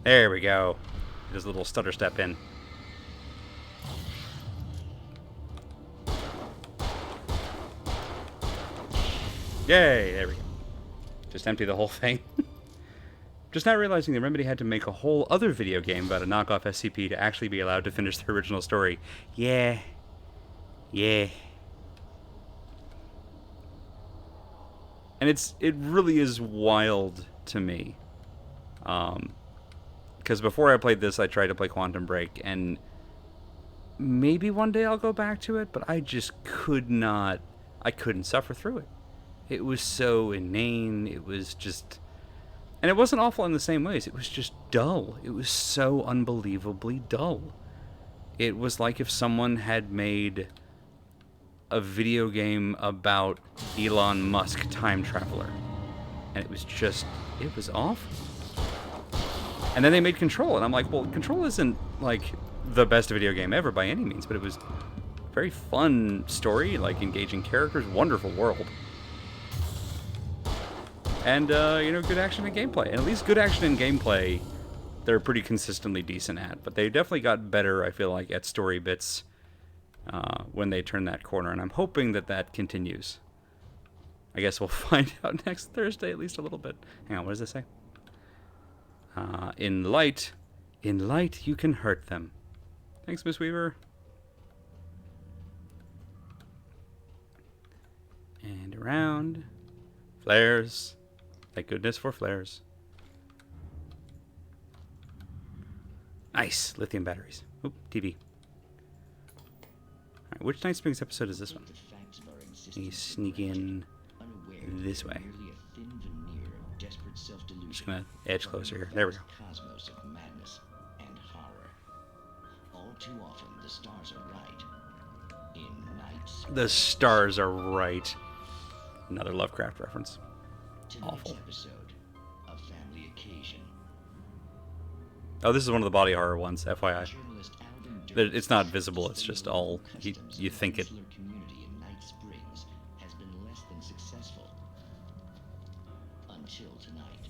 There we go. Just a little stutter step in. Yay, there we go. Just empty the whole thing. Just not realizing that Remedy had to make a whole other video game about a knockoff SCP to actually be allowed to finish the original story. Yeah. And it really is wild to me. Because before I played this, I tried to play Quantum Break, and maybe one day I'll go back to it, but I just I couldn't suffer through it. It was so inane, it was just... And it wasn't awful in the same ways, it was just dull. It was so unbelievably dull. It was like if someone had made a video game about Elon Musk time traveler. And it was awful. And then they made Control, and I'm like, well, Control isn't, like, the best video game ever by any means, but it was a very fun story, like, engaging characters, wonderful world. And, good action and gameplay. And at least good action and gameplay, they're pretty consistently decent at. But they definitely got better, I feel like, at story bits when they turn that corner. And I'm hoping that continues. I guess we'll find out next Thursday, at least a little bit. Hang on, what does this say? In light you can hurt them. Thanks, Miss Weaver. And around. Flares. Thank goodness for flares. Nice. Lithium batteries. Oop, TV. Alright, which Night Springs episode is this one? You sneak in this way. desperate self-delusion. Just gonna edge closer here. There we go. Cosmos of madness and horror. All too often, the stars are right. In nights. The stars are right. Another Lovecraft reference. Tonight's episode, a family occasion. Oh, this is one of the body horror ones, FYI. It's not visible, it's just all, you think it. Community in Night Springs has been less than successful. Until tonight.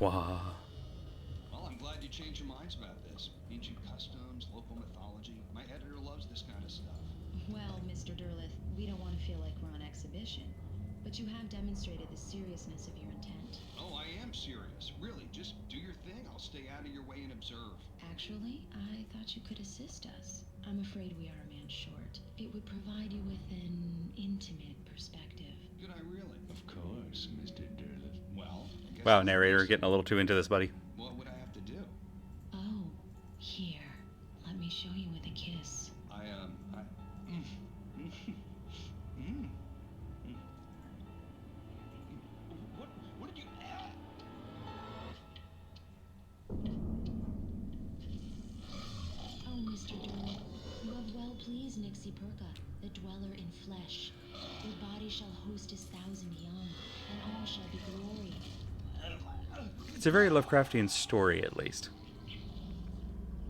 Well, I'm glad you changed your minds about this. Ancient customs, local mythology. My editor loves this kind of stuff. Well, Mr. Derleth, we don't want to feel like we're on exhibition, but you have demonstrated the seriousness of your intent. Oh, I am serious. Really, just do your thing. I'll stay out of your way and observe. Actually, I thought you could assist us. I'm afraid we are a man short. It would provide you with an intimate perspective. Could I really? Of course, Mr. Derleth. Well, Wow, narrator, getting a little too into this, buddy. What would I have to do? Oh, here. Let me show you with a kiss. What did you... Oh, Mr. Derleth, you have well pleased Nixie Perka, the dweller in flesh. Your body shall host 1,000 young, and all shall be glory. It's a very Lovecraftian story, at least.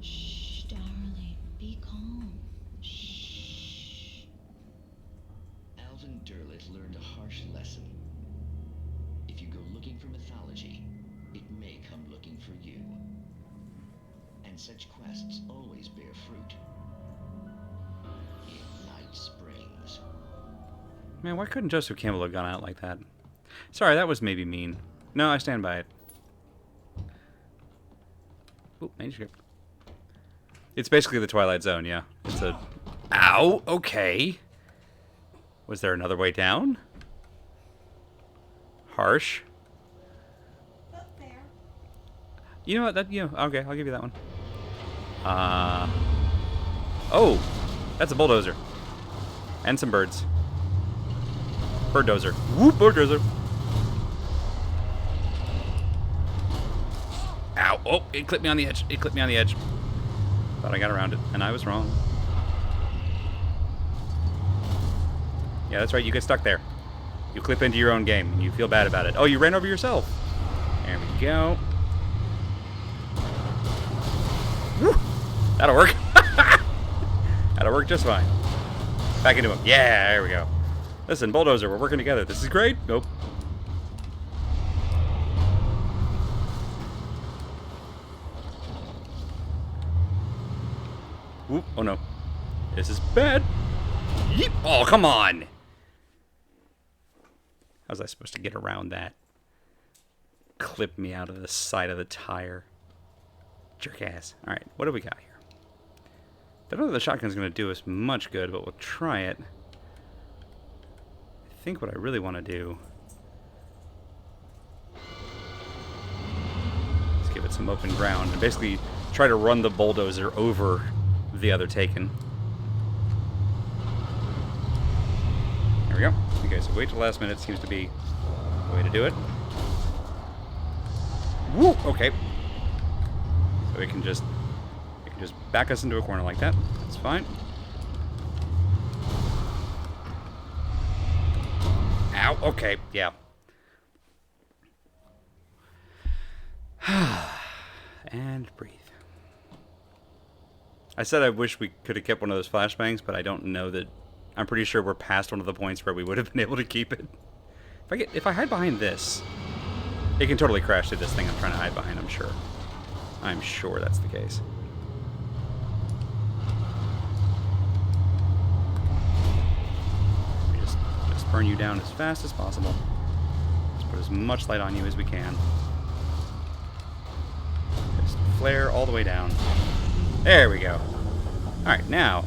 Shh, darling, be calm. Shh. Alvin Derleth learned a harsh lesson. If you go looking for mythology, it may come looking for you. And such quests always bear fruit. In Night Springs. Man, why couldn't Joseph Campbell have gone out like that? Sorry, that was maybe mean. No, I stand by it. Ooh, manuscript. It's basically the Twilight Zone, yeah. It's a... Ow! Okay. Was there another way down? Harsh. That's fair. You know what? Okay, I'll give you that one. Oh! That's a bulldozer. And some birds. Birddozer. Whoop, birddozer. Ow. Oh, it clipped me on the edge. It clipped me on the edge. Thought I got around it, and I was wrong. Yeah, that's right. You get stuck there. You clip into your own game, and you feel bad about it. Oh, you ran over yourself. There we go. Woo! That'll work. That'll work just fine. Back into him. Yeah, there we go. Listen, Bulldozer, we're working together. This is great. Nope. Whoop. Oh, no. This is bad. Yeep. Oh, come on. How was I supposed to get around that? Clip me out of the side of the tire. Jerk ass. Alright, what do we got here? Don't know that the shotgun's going to do us much good, but we'll try it. I think what I really want to do is give it some open ground and basically try to run the bulldozer over the other Taken. There we go. Okay, so wait till the last minute seems to be the way to do it. Woo! Okay. So it can just back us into a corner like that. That's fine. Ow! Okay, yeah. And breathe. I said I wish we could have kept one of those flashbangs, but I don't know that. I'm pretty sure we're past one of the points where we would have been able to keep it. If I hide behind this, it can totally crash through this thing I'm trying to hide behind, I'm sure. I'm sure that's the case. Just burn you down as fast as possible. Just put as much light on you as we can. Just flare all the way down. There we go. Alright, now,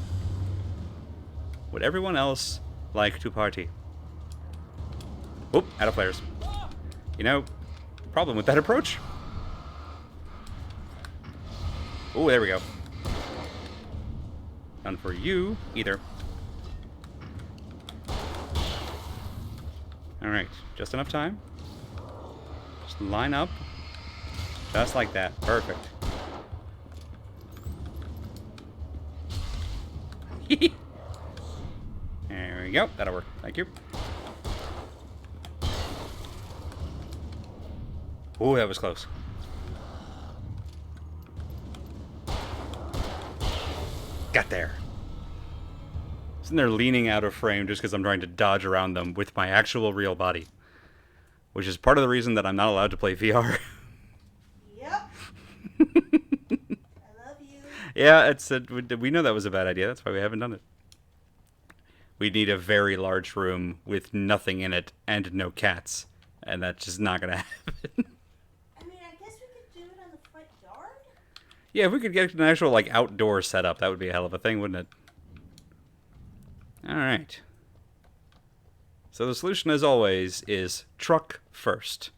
would everyone else like to party? Oop, out of flares. You know, the problem with that approach? Oh, there we go. None for you, either. Alright, just enough time. Just line up. Just like that. Perfect. There we go. That'll work. Thank you. Ooh, that was close. Got there. Sitting there leaning out of frame just because I'm trying to dodge around them with my actual real body. Which is part of the reason that I'm not allowed to play VR. Yep. I love you. Yeah, we know that was a bad idea. That's why we haven't done it. We need a very large room with nothing in it and no cats. And that's just not going to happen. I mean, I guess we could do it on the front yard? Yeah, if we could get an actual, like, outdoor setup, that would be a hell of a thing, wouldn't it? Alright. So the solution, as always, is truck first.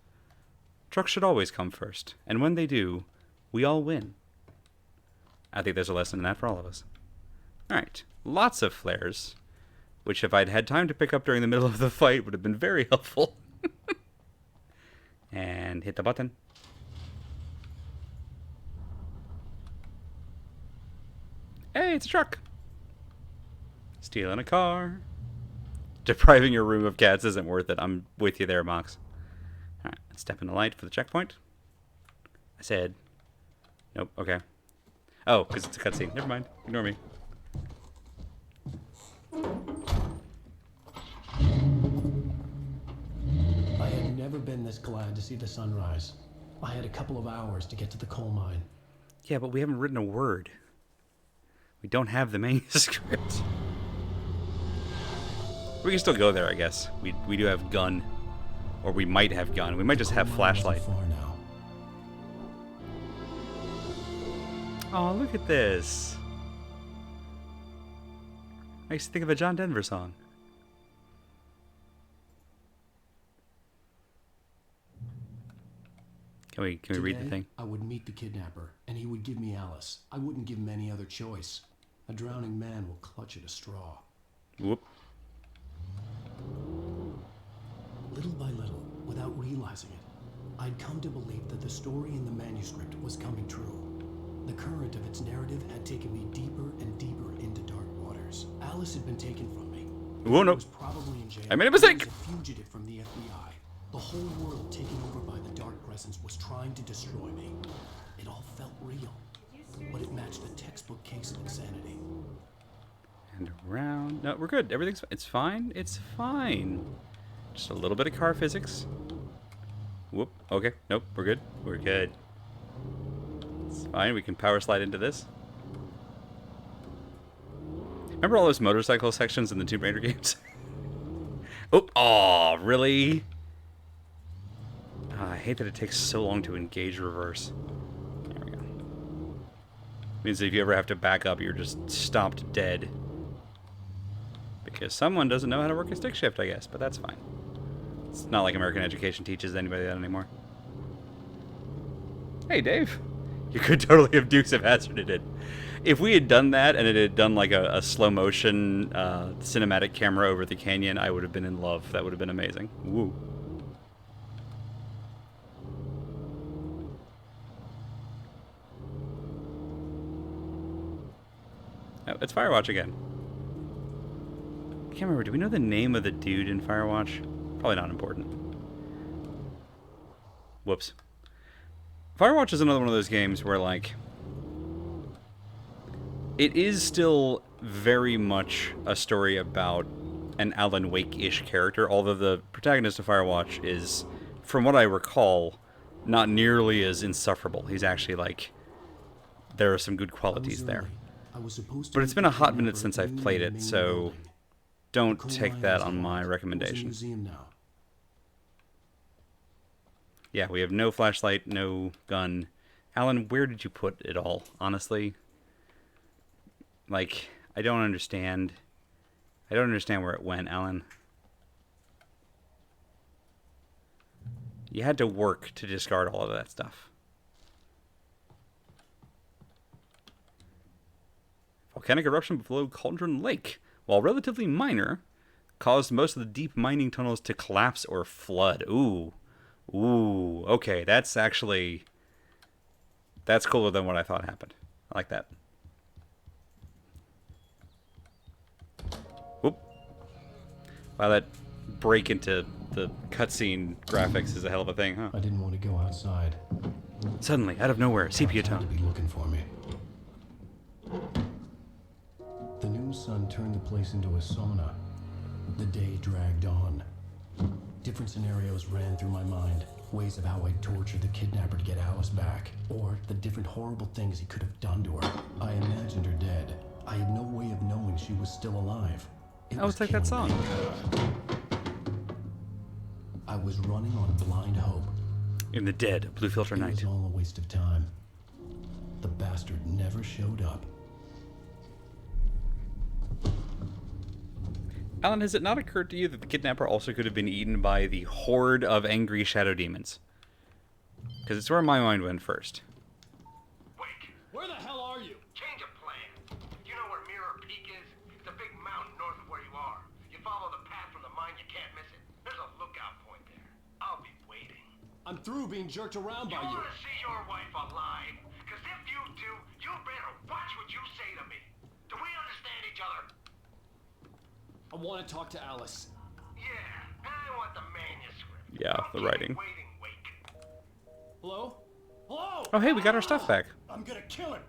Trucks should always come first. And when they do, we all win. I think there's a lesson in that for all of us. Alright. Lots of flares. Which, if I'd had time to pick up during the middle of the fight, would have been very helpful. And hit the button. Hey, it's a truck. Stealing a car. Depriving your room of cats isn't worth it. I'm with you there, Mox. Alright, let's step in the light for the checkpoint. I said... Nope, okay. Oh, because it's a cutscene. Never mind. Ignore me. I had never been this glad to see the sunrise. I had a couple of hours to get to the coal mine. Yeah, but we haven't written a word. We don't have the manuscript. We can still go there, I guess. We do have gun. Or we might have gun. We might just have flashlight. Oh, look at this. I used to think of a John Denver song. Can we read the thing? I would meet the kidnapper, and he would give me Alice. I wouldn't give him any other choice. A drowning man will clutch at a straw. Whoop. Little by little, without realizing it, I'd come to believe that the story in the manuscript was coming true. The current of its narrative had taken me deeper and deeper into dark waters. Alice had been taken from me. Whoa, no. Was probably in jail. I made a mistake. I was a fugitive from the FBI. The whole world taken over by the Dark Presence was trying to destroy me. It all felt real, but it matched the textbook case of insanity. And around. No, we're good. Everything's. It's fine. It's fine. Just a little bit of car physics. Whoop. Okay. Nope. We're good. We're good. It's fine. We can power slide into this. Remember all those motorcycle sections in the Tomb Raider games? Oh, really? I hate that it takes so long to engage reverse. There we go. Means that if you ever have to back up, you're just stopped dead. Because someone doesn't know how to work a stick shift, I guess, but that's fine. It's not like American education teaches anybody that anymore. Hey, Dave. You could totally have Dukes of Hazzarded it. If we had done that and it had done like a slow motion cinematic camera over the canyon, I would have been in love. That would have been amazing. Woo. Oh, it's Firewatch again. I can't remember. Do we know the name of the dude in Firewatch? Probably not important. Whoops. Firewatch is another one of those games where, like, it is still very much a story about an Alan Wake-ish character, although the protagonist of Firewatch is, from what I recall, not nearly as insufferable. He's actually, like, there are some good qualities there. But it's been a hot minute since I've played it, so don't take that on my recommendation. Yeah, we have no flashlight, no gun. Alan, where did you put it all, honestly? Like, I don't understand. I don't understand where it went, Alan. You had to work to discard all of that stuff. Volcanic eruption below Cauldron Lake, while relatively minor, caused most of the deep mining tunnels to collapse or flood. Ooh. Ooh, okay, that's actually... That's cooler than what I thought happened. I like that. Whoop. Wow, that break into the cutscene graphics is a hell of a thing, huh? I didn't want to go outside. Suddenly, out of nowhere, sepia To tone. be looking for me. The noon sun turned the place into a sauna. The day dragged on. Different scenarios ran through my mind. Ways of how I'd torture the kidnapper to get Alice back. Or the different horrible things he could have done to her. I imagined her dead. I had no way of knowing she was still alive. Oh, it's like that song. I was running on blind hope. In the dead, Blue Filter Night. It was all a waste of time. The bastard never showed up. Alan, has it not occurred to you that the kidnapper also could have been eaten by the horde of angry shadow demons? Because it's where my mind went first. Where the hell are you? Change of plan. You know where Mirror Peak is? It's a big mountain north of where you are. You follow the path from the mine, you can't miss it. There's a lookout point there. I'll be waiting. I'm through being jerked around by You you. want to see your wife alive? Because if you do, you better watch what you say to me. Do we understand each other? I want to talk to Alice. Yeah, I want the manuscript. Yeah, the writing. Hello? Hello? Oh, hey, we got our stuff back. I'm gonna kill him.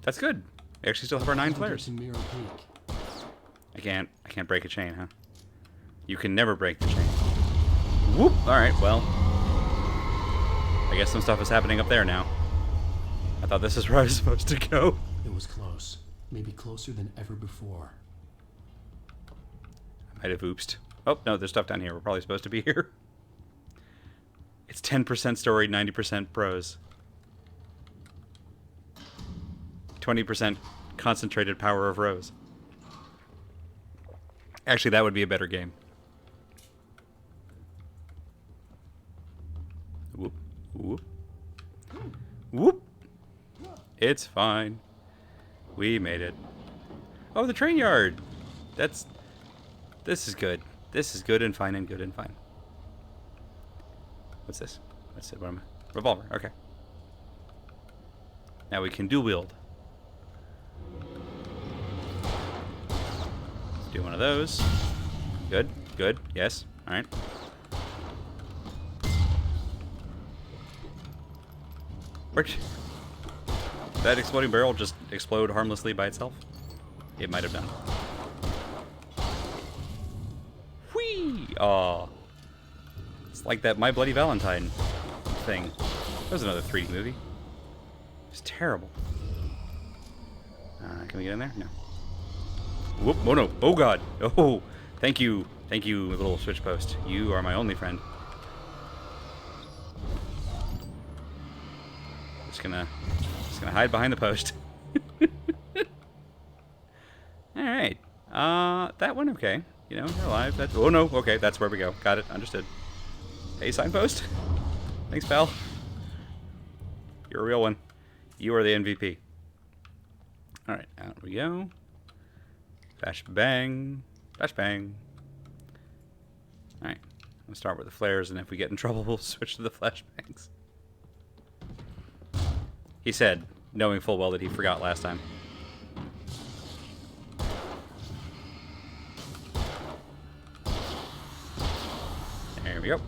That's good. We actually still have our 9 To flares. Mirror Peak. I can't break a chain, huh? You can never break the chain. Whoop! Alright, well. I guess some stuff is happening up there now. I thought this is where I was supposed to go. It was close. Maybe closer than ever before. I might have oopsed. Oh, no, there's stuff down here. We're probably supposed to be here. It's 10% story, 90% prose. 20% concentrated power of Rose. Actually, that would be a better game. Whoop. Whoop. Whoop. It's fine. We made it. Oh, the train yard. This is good. This is good and fine and good and fine. What's this? What's it? What am I? Revolver. Okay. Now we can dual wield. Let's do one of those. Good. Good. Yes. All right. Where'd that exploding barrel just explode harmlessly by itself? It might have done. Whee! Aw. It's like that My Bloody Valentine thing. That was another 3D movie. It's terrible. Can we get in there? No. Whoop! Oh no! Oh god! Oh! Thank you, little switch post. You are my only friend. Just gonna hide behind the post. All right. That one okay. You know, you're alive. That's, oh no. Okay, that's where we go. Got it. Understood. Hey, signpost. Thanks, pal. You're a real one. You are the MVP. All right, out we go. Flash bang. Flash bang. All right. We'll start with the flares, and if we get in trouble, we'll switch to the flashbangs. He said, knowing full well that he forgot last time. There we go.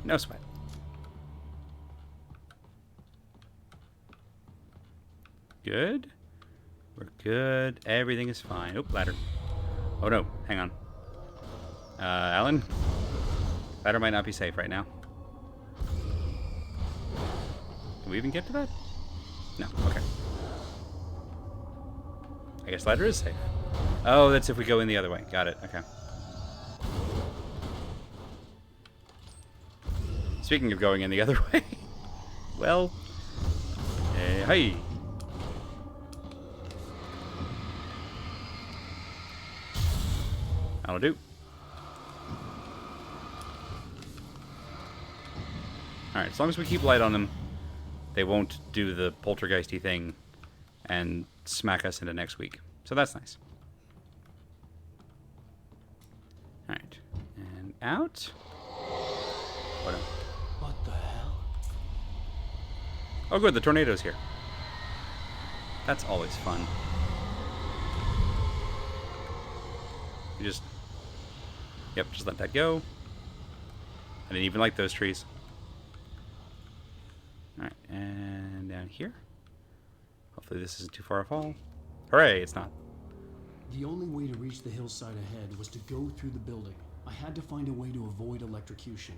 No sweat. Good. We're good. Everything is fine. Oh, ladder. Oh no, hang on. Alan? Ladder might not be safe right now. Can we even get to that? No, okay. I guess ladder is safe. Oh, that's if we go in the other way. Got it, okay. Speaking of going in the other way, well, hey. That'll do. Alright, as long as we keep light on them, they won't do the poltergeisty thing and smack us into next week. So that's nice. Alright. And out. whatever. What the hell? Oh, good, the tornado's here. That's always fun. You just... Yep, just let that go. I didn't even like those trees. Alright, and down here. Hopefully this isn't too far a fall. Hooray, it's not. The only way to reach the hillside ahead was to go through the building. I had to find a way to avoid electrocution.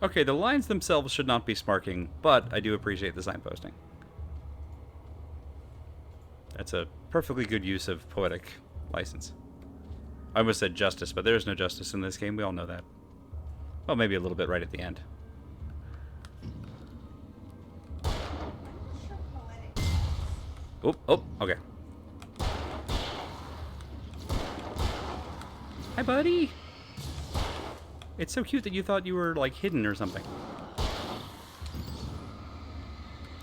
Okay, the lines themselves should not be sparking, but I do appreciate the signposting. That's a perfectly good use of poetic license. I almost said justice, but there's no justice in this game. We all know that. Well, maybe a little bit right at the end. Oh, oh, okay. Hi, buddy. It's so cute that you thought you were, like, hidden or something.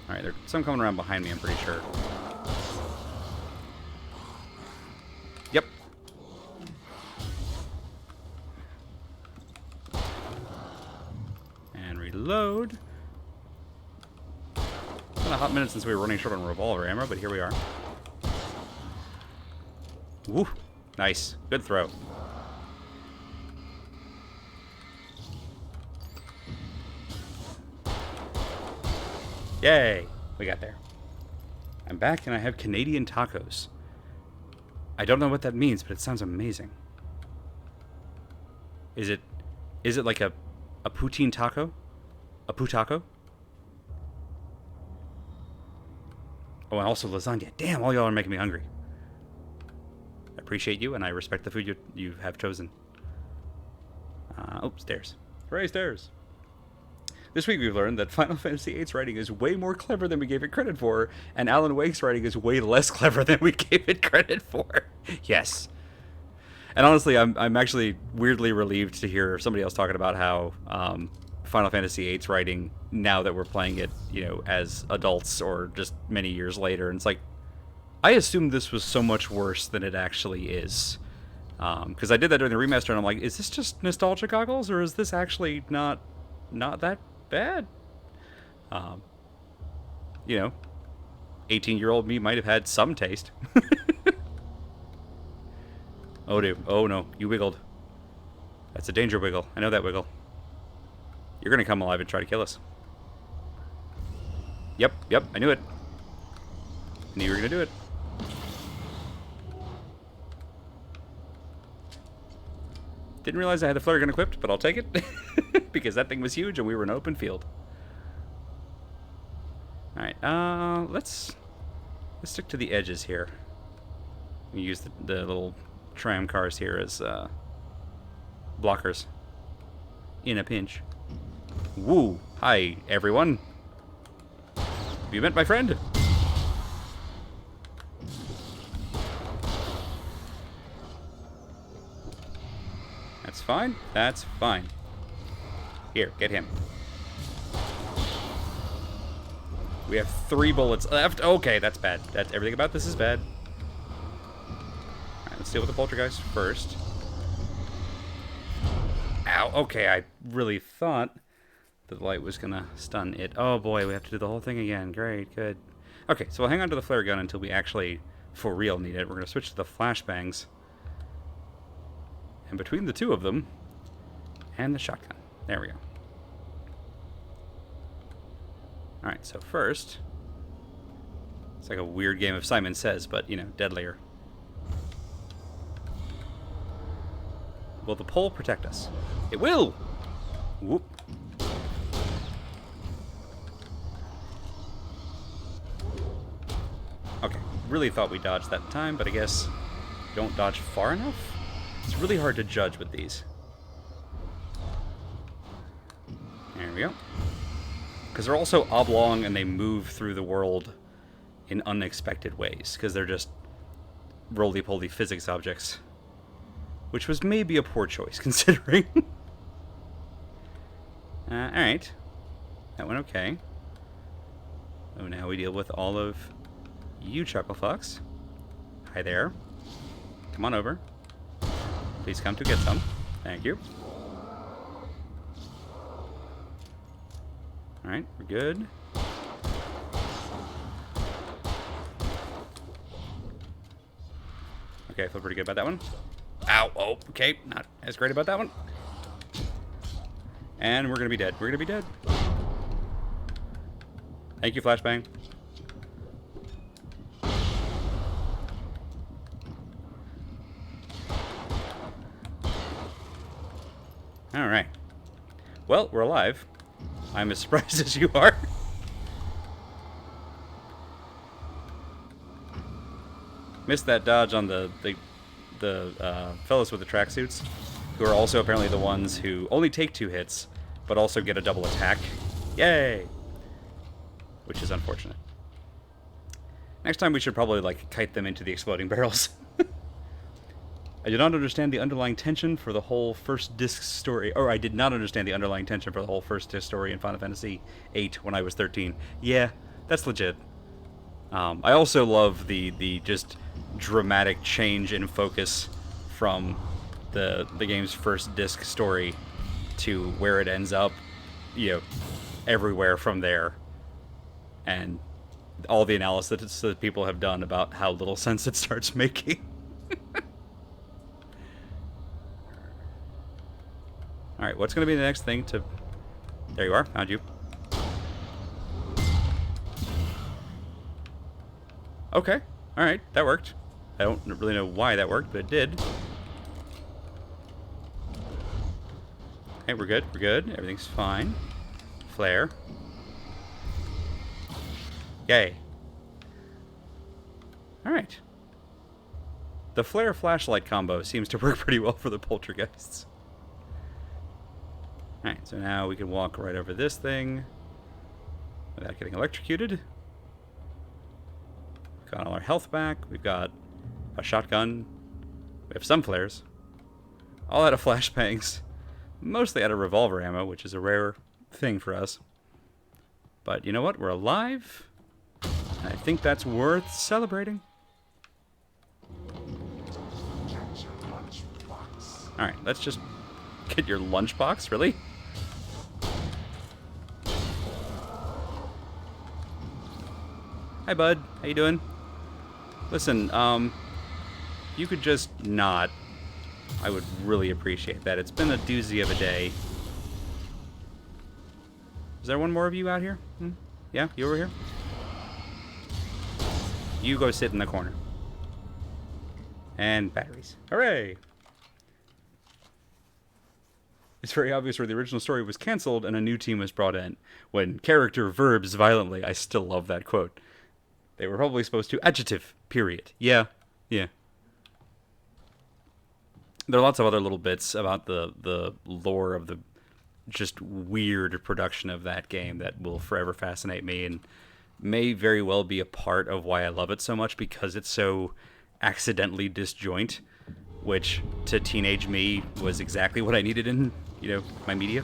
Alright, there's some coming around behind me, I'm pretty sure. Yep. And reload. It's been a hot minute since we were running short on revolver ammo, but here we are. Woo! Nice. Good throw. Yay! We got there. I'm back and I have Canadian tacos. I don't know what that means, but it sounds amazing. Is it like a poutine taco? A poutaco? Oh, and also lasagna. Damn, all y'all are making me hungry. I appreciate you and I respect the food you have chosen. Oh, stairs. Hooray, stairs! This week we've learned that Final Fantasy VIII's writing is way more clever than we gave it credit for, and Alan Wake's writing is way less clever than we gave it credit for. Yes. And honestly, I'm actually weirdly relieved to hear somebody else talking about how Final Fantasy VIII's writing, now that we're playing it, you know, as adults or just many years later, and it's like, I assumed this was so much worse than it actually is. Because I did that during the remaster, and I'm like, is this just nostalgia goggles, or is this actually not that bad? You know, 18-year-old me might have had some taste. Oh, dude. Oh, no. You wiggled. That's a danger wiggle. I know that wiggle. You're gonna come alive and try to kill us. Yep, I knew it. I knew you were gonna do it. Didn't realize I had the flare gun equipped, but I'll take it. Because that thing was huge and we were in open field. Alright, let's stick to the edges here. We use the little tram cars here as blockers. In a pinch. Woo! Hi, everyone. Have you met my friend? That's fine. That's fine. Here, get him. We have 3 bullets left. Okay, that's bad. That's everything about this is bad. Alright, let's deal with the poltergeist first. Ow, okay, I really thought the light was gonna stun it. Oh boy, we have to do the whole thing again. Great, good. Okay, so we'll hang on to the flare gun until we actually, for real, need it. We're gonna switch to the flashbangs. And between the two of them, and the shotgun. There we go. Alright, so first, it's like a weird game of Simon Says, but, you know, deadlier. Will the pole protect us? It will! Whoop. Okay, really thought we dodged that time, but I guess don't dodge far enough? It's really hard to judge with these. There we go. Because they're also oblong and they move through the world in unexpected ways, because they're just roly-poly physics objects. Which was maybe a poor choice, considering. Alright. That went okay. Oh, now we deal with all of you, Chuckle Fox. Hi there. Come on over. Please come to get some. Thank you. Alright, we're good. Okay, I feel pretty good about that one. Ow! Oh, okay, not as great about that one. And we're gonna be dead. We're gonna be dead. Thank you, Flashbang. Alright. Well, we're alive. I'm as surprised as you are. Missed that dodge on the fellas with the tracksuits, who are also apparently the ones who only take 2 hits, but also get a double attack. Yay! Which is unfortunate. Next time we should probably, like, kite them into the exploding barrels. I did not understand the underlying tension for the whole first disc story. Or I did not understand the underlying tension for the whole first disc story in Final Fantasy VIII when I was 13. Yeah, that's legit. I also love the just dramatic change in focus from the game's first disc story to where it ends up, you know, everywhere from there. And all the analysis that people have done about how little sense it starts making. Alright, what's going to be the next thing to... There you are, found you. Okay, alright, that worked. I don't really know why that worked, but it did. Okay, we're good, everything's fine. Flare. Yay. Alright. The flare flashlight combo seems to work pretty well for the poltergeists. Alright, so now we can walk right over this thing without getting electrocuted. We've got all our health back. We've got a shotgun. We have some flares. All out of flashbangs. Mostly out of revolver ammo, which is a rare thing for us. But you know what? We're alive. I think that's worth celebrating. Alright, let's just get your lunchbox, really? Hi, bud. How you doing? Listen, you could just not. I would really appreciate that. It's been a doozy of a day. Is there one more of you out here? Hmm? Yeah, you over here? You go sit in the corner. And batteries. Hooray! It's very obvious where the original story was cancelled and a new team was brought in. When character verbs violently. I still love that quote. They were probably supposed to adjective, period. Yeah. There are lots of other little bits about the lore of the just weird production of that game that will forever fascinate me and may very well be a part of why I love it so much, because it's so accidentally disjoint, which to teenage me was exactly what I needed in, you know, my media.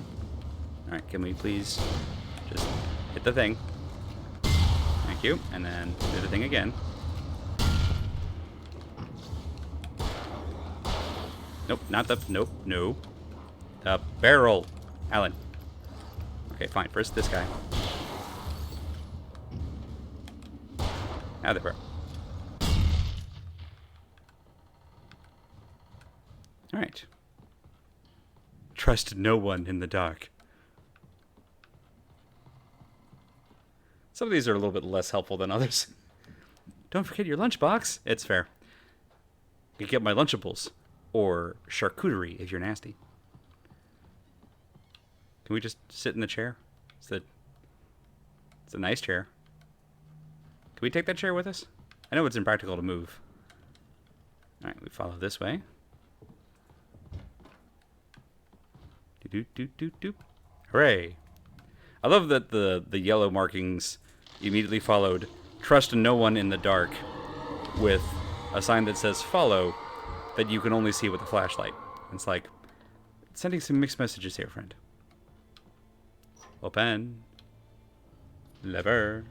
Alright, can we please just hit the thing? Thank you. And then do the thing again. Nope, not the... Nope, no. The barrel. Alan. Okay, fine. First this guy. Now the barrel. Alright. Trust no one in the dark. Some of these are a little bit less helpful than others. Don't forget your lunchbox. It's fair. You get my Lunchables. Or charcuterie if you're nasty. Can we just sit in the chair? It's a nice chair. Can we take that chair with us? I know it's impractical to move. Alright, we follow this way. Doop. Hooray. I love that the yellow markings immediately followed trust no one in the dark with a sign that says follow that you can only see with a flashlight. It's like sending some mixed messages here, friend. Open. Lever.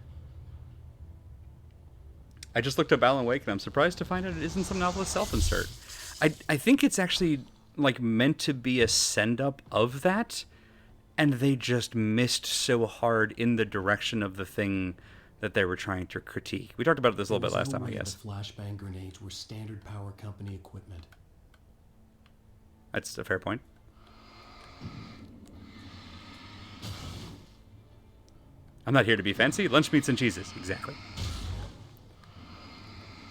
I just looked up Alan Wake and I'm surprised to find out it isn't some novelist self-insert. I think it's actually like meant to be a send-up of that, and they just missed so hard in the direction of the thing that they were trying to critique. We talked about this a little bit last time, I guess. The flashbang grenades were Standard Power Company equipment. That's a fair point. I'm not here to be fancy. Lunch meats and cheeses. Exactly.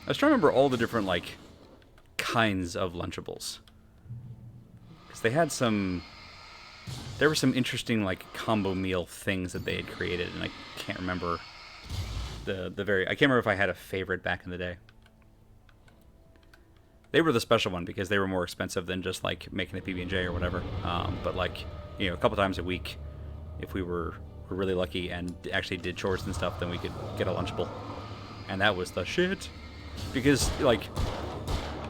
I was trying to remember all the different, like, kinds of Lunchables. Because they had some... There were some interesting, like, combo meal things that they had created, and I can't remember I can't remember if I had a favorite back in the day. They were the special one because they were more expensive than just, like, making a PB&J or whatever. But, like, you know, a couple times a week, if we were really lucky and actually did chores and stuff, then we could get a Lunchable. And that was the shit. Because, like,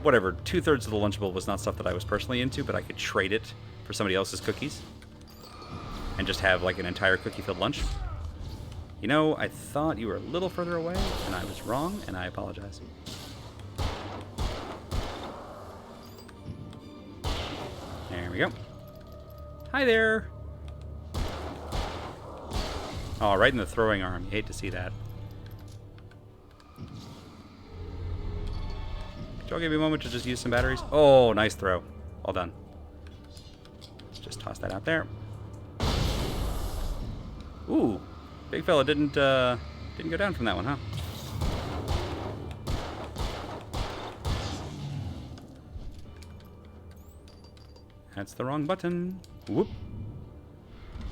whatever, 2/3 of the Lunchable was not stuff that I was personally into, but I could trade it for somebody else's cookies. And just have, like, an entire cookie-filled lunch. You know, I thought you were a little further away, and I was wrong, and I apologize. There we go. Hi there! Oh, right in the throwing arm. You hate to see that. Could y'all give me a moment to just use some batteries? Oh, nice throw. Well done. Let's just toss that out there. Ooh, big fella didn't go down from that one, huh? That's the wrong button. Whoop.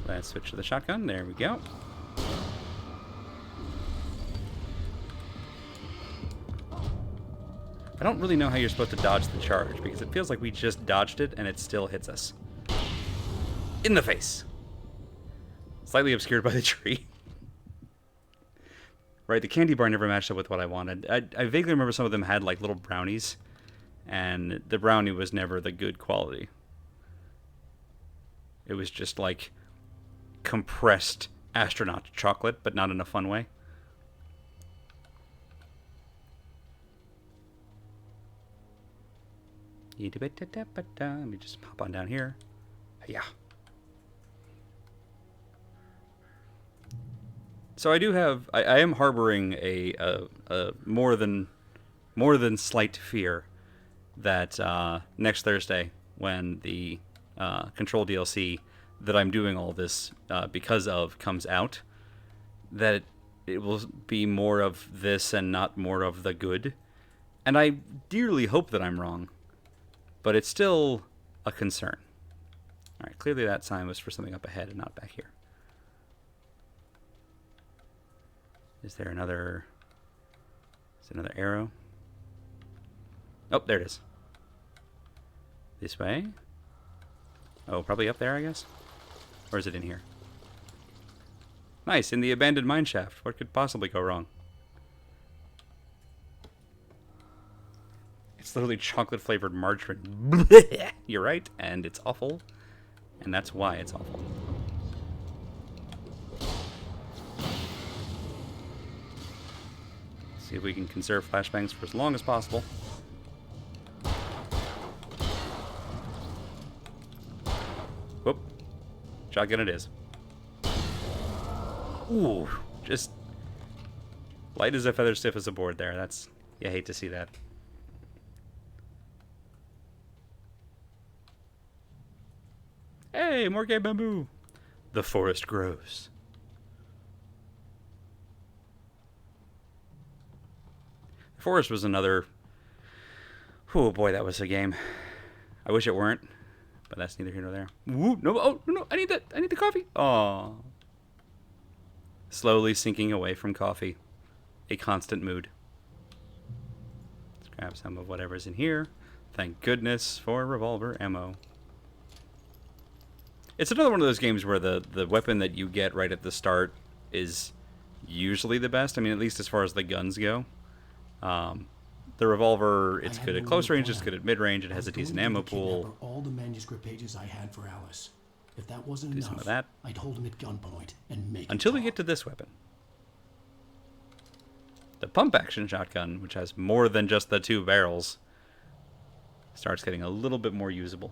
Let's switch to the shotgun. There we go. I don't really know how you're supposed to dodge the charge, because it feels like we just dodged it and it still hits us. In the face. Slightly obscured by the tree. Right, the candy bar never matched up with what I wanted. I vaguely remember some of them had like little brownies, and the brownie was never the good quality. It was just like compressed astronaut chocolate, but not in a fun way. Let me just pop on down here. Yeah. So I do have, I am harboring a more than slight fear that next Thursday, when the Control DLC that I'm doing all this because of comes out, that it will be more of this and not more of the good. And I dearly hope that I'm wrong. But it's still a concern. Alright, clearly that sign was for something up ahead and not back here. Is there another... Is there another arrow? Oh, there it is. This way? Oh, probably up there, I guess? Or is it in here? Nice, in the abandoned mine shaft. What could possibly go wrong? It's literally chocolate-flavored margarine. You're right, and it's awful. And that's why it's awful. See if we can conserve flashbangs for as long as possible. Whoop. Shotgun it is. Ooh, just light as a feather, stiff as a board there. That's... You hate to see that. Hey, more gay bamboo. The forest grows. The forest was another... Oh boy, that was a game. I wish it weren't, but that's neither here nor there. Ooh, no, oh, no, I need that. I need the coffee. Aw. Slowly sinking away from coffee. A constant mood. Let's grab some of whatever's in here. Thank goodness for revolver ammo. It's another one of those games where the weapon that you get right at the start is usually the best. I mean, at least as far as the guns go. The revolver, it's good at close range, it's good at mid range, it has a decent ammo pool. All the manuscript pages I had for Alice. If that wasn't Do enough, some of that. I'd hold him at gunpoint and make Until we get to this weapon. The pump action shotgun, which has more than just the 2 barrels, starts getting a little bit more usable.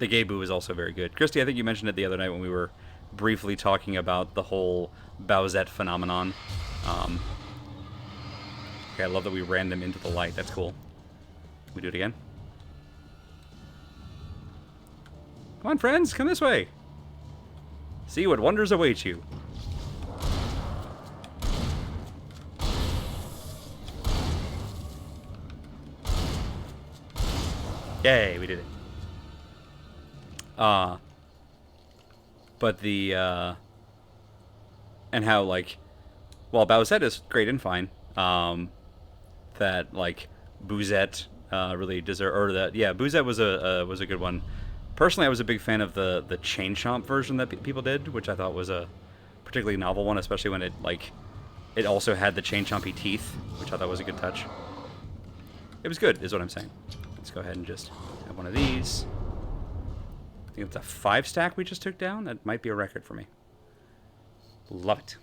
The gay boo is also very good. Christy, I think you mentioned it the other night when we were briefly talking about the whole Bowsette phenomenon. Okay, I love that we ran them into the light. That's cool. Can we do it again? Come on, friends, come this way. See what wonders await you. Yay, we did it. But the, and how, like, well, Bowsette is great and fine, that, like, Boozette, really deserve, or that, yeah, Boozette was a good one. Personally, I was a big fan of the Chain Chomp version that people did, which I thought was a particularly novel one, especially when it, like, it also had the Chain Chompy teeth, which I thought was a good touch. It was good, is what I'm saying. Let's go ahead and just have one of these. I think it's a 5-stack we just took down. That might be a record for me. Love it.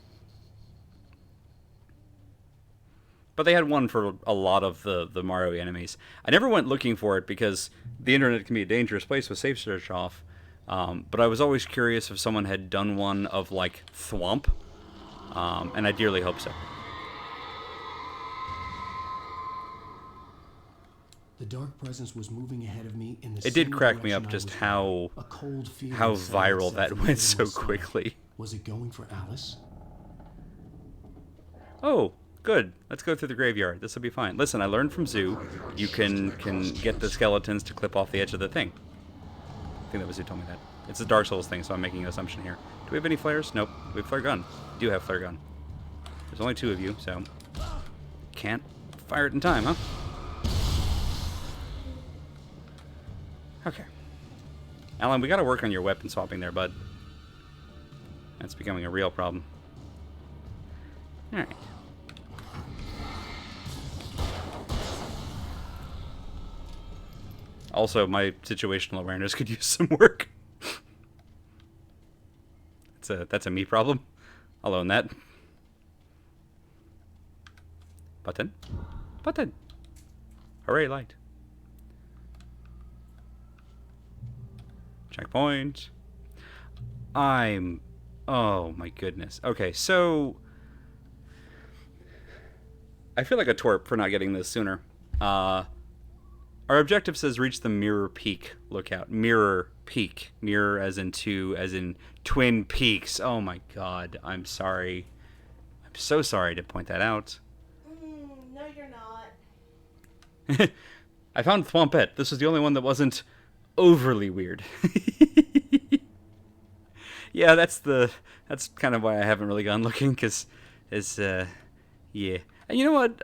But they had one for a lot of the Mario enemies. I never went looking for it because the internet can be a dangerous place with safe search off. But I was always curious if someone had done one of, like, Thwomp. And I dearly hope so. The dark presence was moving ahead of me in the It did crack me up just how viral that went so quickly. Was it going for Alice? Oh, good. Let's go through the graveyard. This will be fine. Listen, I learned from Zoo, you can get the skeletons to clip off the edge of the thing. I think that was who told me that. It's a Dark Souls thing, so I'm making an assumption here. Do we have any flares? Nope. We have flare gun. We do have flare gun. There's only 2 of you, so can't fire it in time, huh? Okay. Alan, we gotta work on your weapon swapping there, bud. That's becoming a real problem. Alright. Also, my situational awareness could use some work. That's a me problem. I'll own that. Button. Button. Hooray, light. Checkpoint. Oh my goodness. Okay, so I feel like a twerp for not getting this sooner. Our objective says reach the Mirror Peak lookout. Mirror Peak. Mirror as in two, as in Twin Peaks. Oh my god. I'm sorry. I'm so sorry to point that out. No, you're not. I found Thwompette. This was the only one that wasn't overly weird. Yeah, that's kind of why I haven't really gone looking, because it's yeah. And you know what,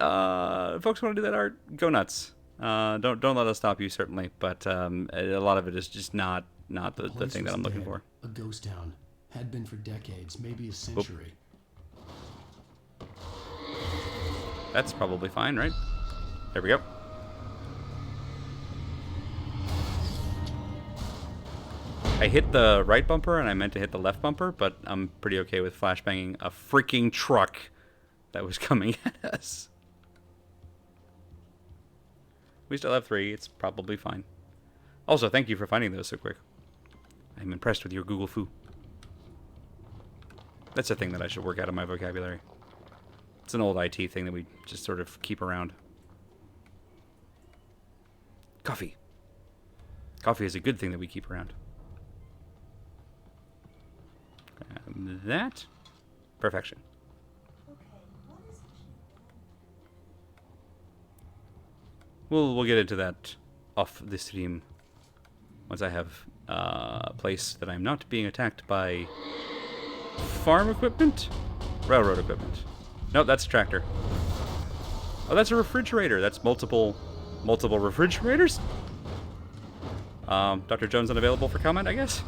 folks want to do that art, go nuts. Don't let us stop you, certainly, but a lot of it is just not the thing that I'm looking for. A ghost town. Had been for decades, maybe a century. Oop. That's probably fine, right? There we go. I hit the right bumper and I meant to hit the left bumper, but I'm pretty okay with flashbanging a freaking truck that was coming at us. We still have 3. It's probably fine. Also, thank you for finding those so quick. I'm impressed with your Google foo. That's a thing that I should work out of my vocabulary. It's an old IT thing that we just sort of keep around. Coffee. Coffee is a good thing that we keep around. That. Perfection. We'll get into that off the stream once I have a place that I'm not being attacked by farm equipment? Railroad equipment. No, that's a tractor. Oh, that's a refrigerator. That's multiple refrigerators? Dr. Jones unavailable for comment, I guess?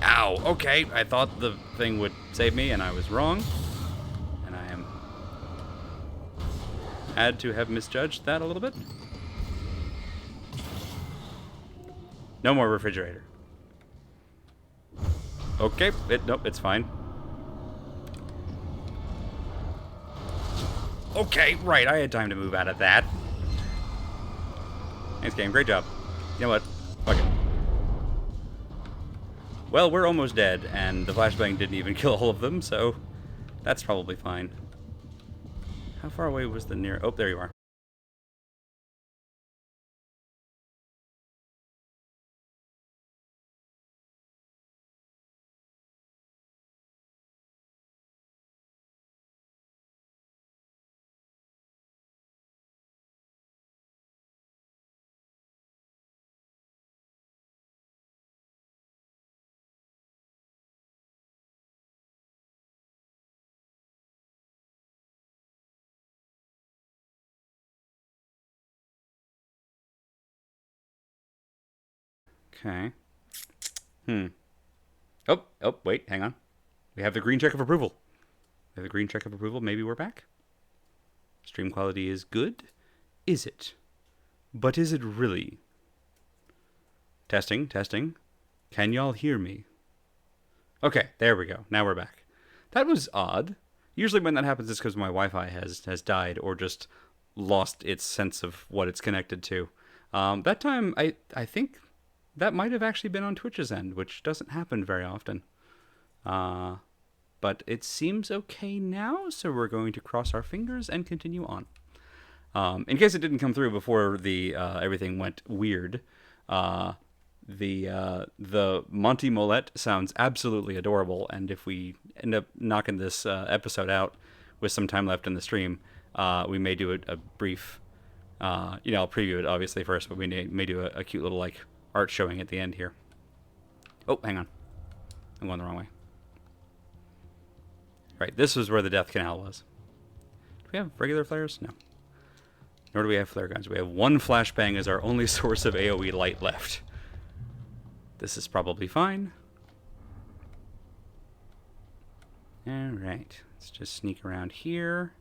Ow, okay. I thought the thing would save me, and I was wrong. And I had to have misjudged that a little bit. No more refrigerator. Okay, nope, it's fine. Okay, right, I had time to move out of that. Thanks, game. Great job. You know what? Fuck it. Well, we're almost dead, and the flashbang didn't even kill all of them, so that's probably fine. How far away was the near... Oh, there you are. Okay. Oh, wait, hang on. We have the green check of approval. We have the green check of approval. Maybe we're back. Stream quality is good. Is it? But is it really? Testing, testing. Can y'all hear me? Okay, there we go. Now we're back. That was odd. Usually when that happens, it's because my Wi-Fi has died or just lost its sense of what it's connected to. That time, I think that might have actually been on Twitch's end, which doesn't happen very often. But it seems okay now, so we're going to cross our fingers and continue on. In case it didn't come through before the everything went weird, the Monty Mollett sounds absolutely adorable, and if we end up knocking this episode out with some time left in the stream, we may do a brief, I'll preview it obviously first, but we may do a cute little like art showing at the end here. Oh, hang on, I'm going the wrong way. Right, this was where the death canal was. Do we have regular flares? No. Nor do we have flare guns. We have one flashbang as our only source of AoE light left. This is probably fine. Alright, let's just sneak around here,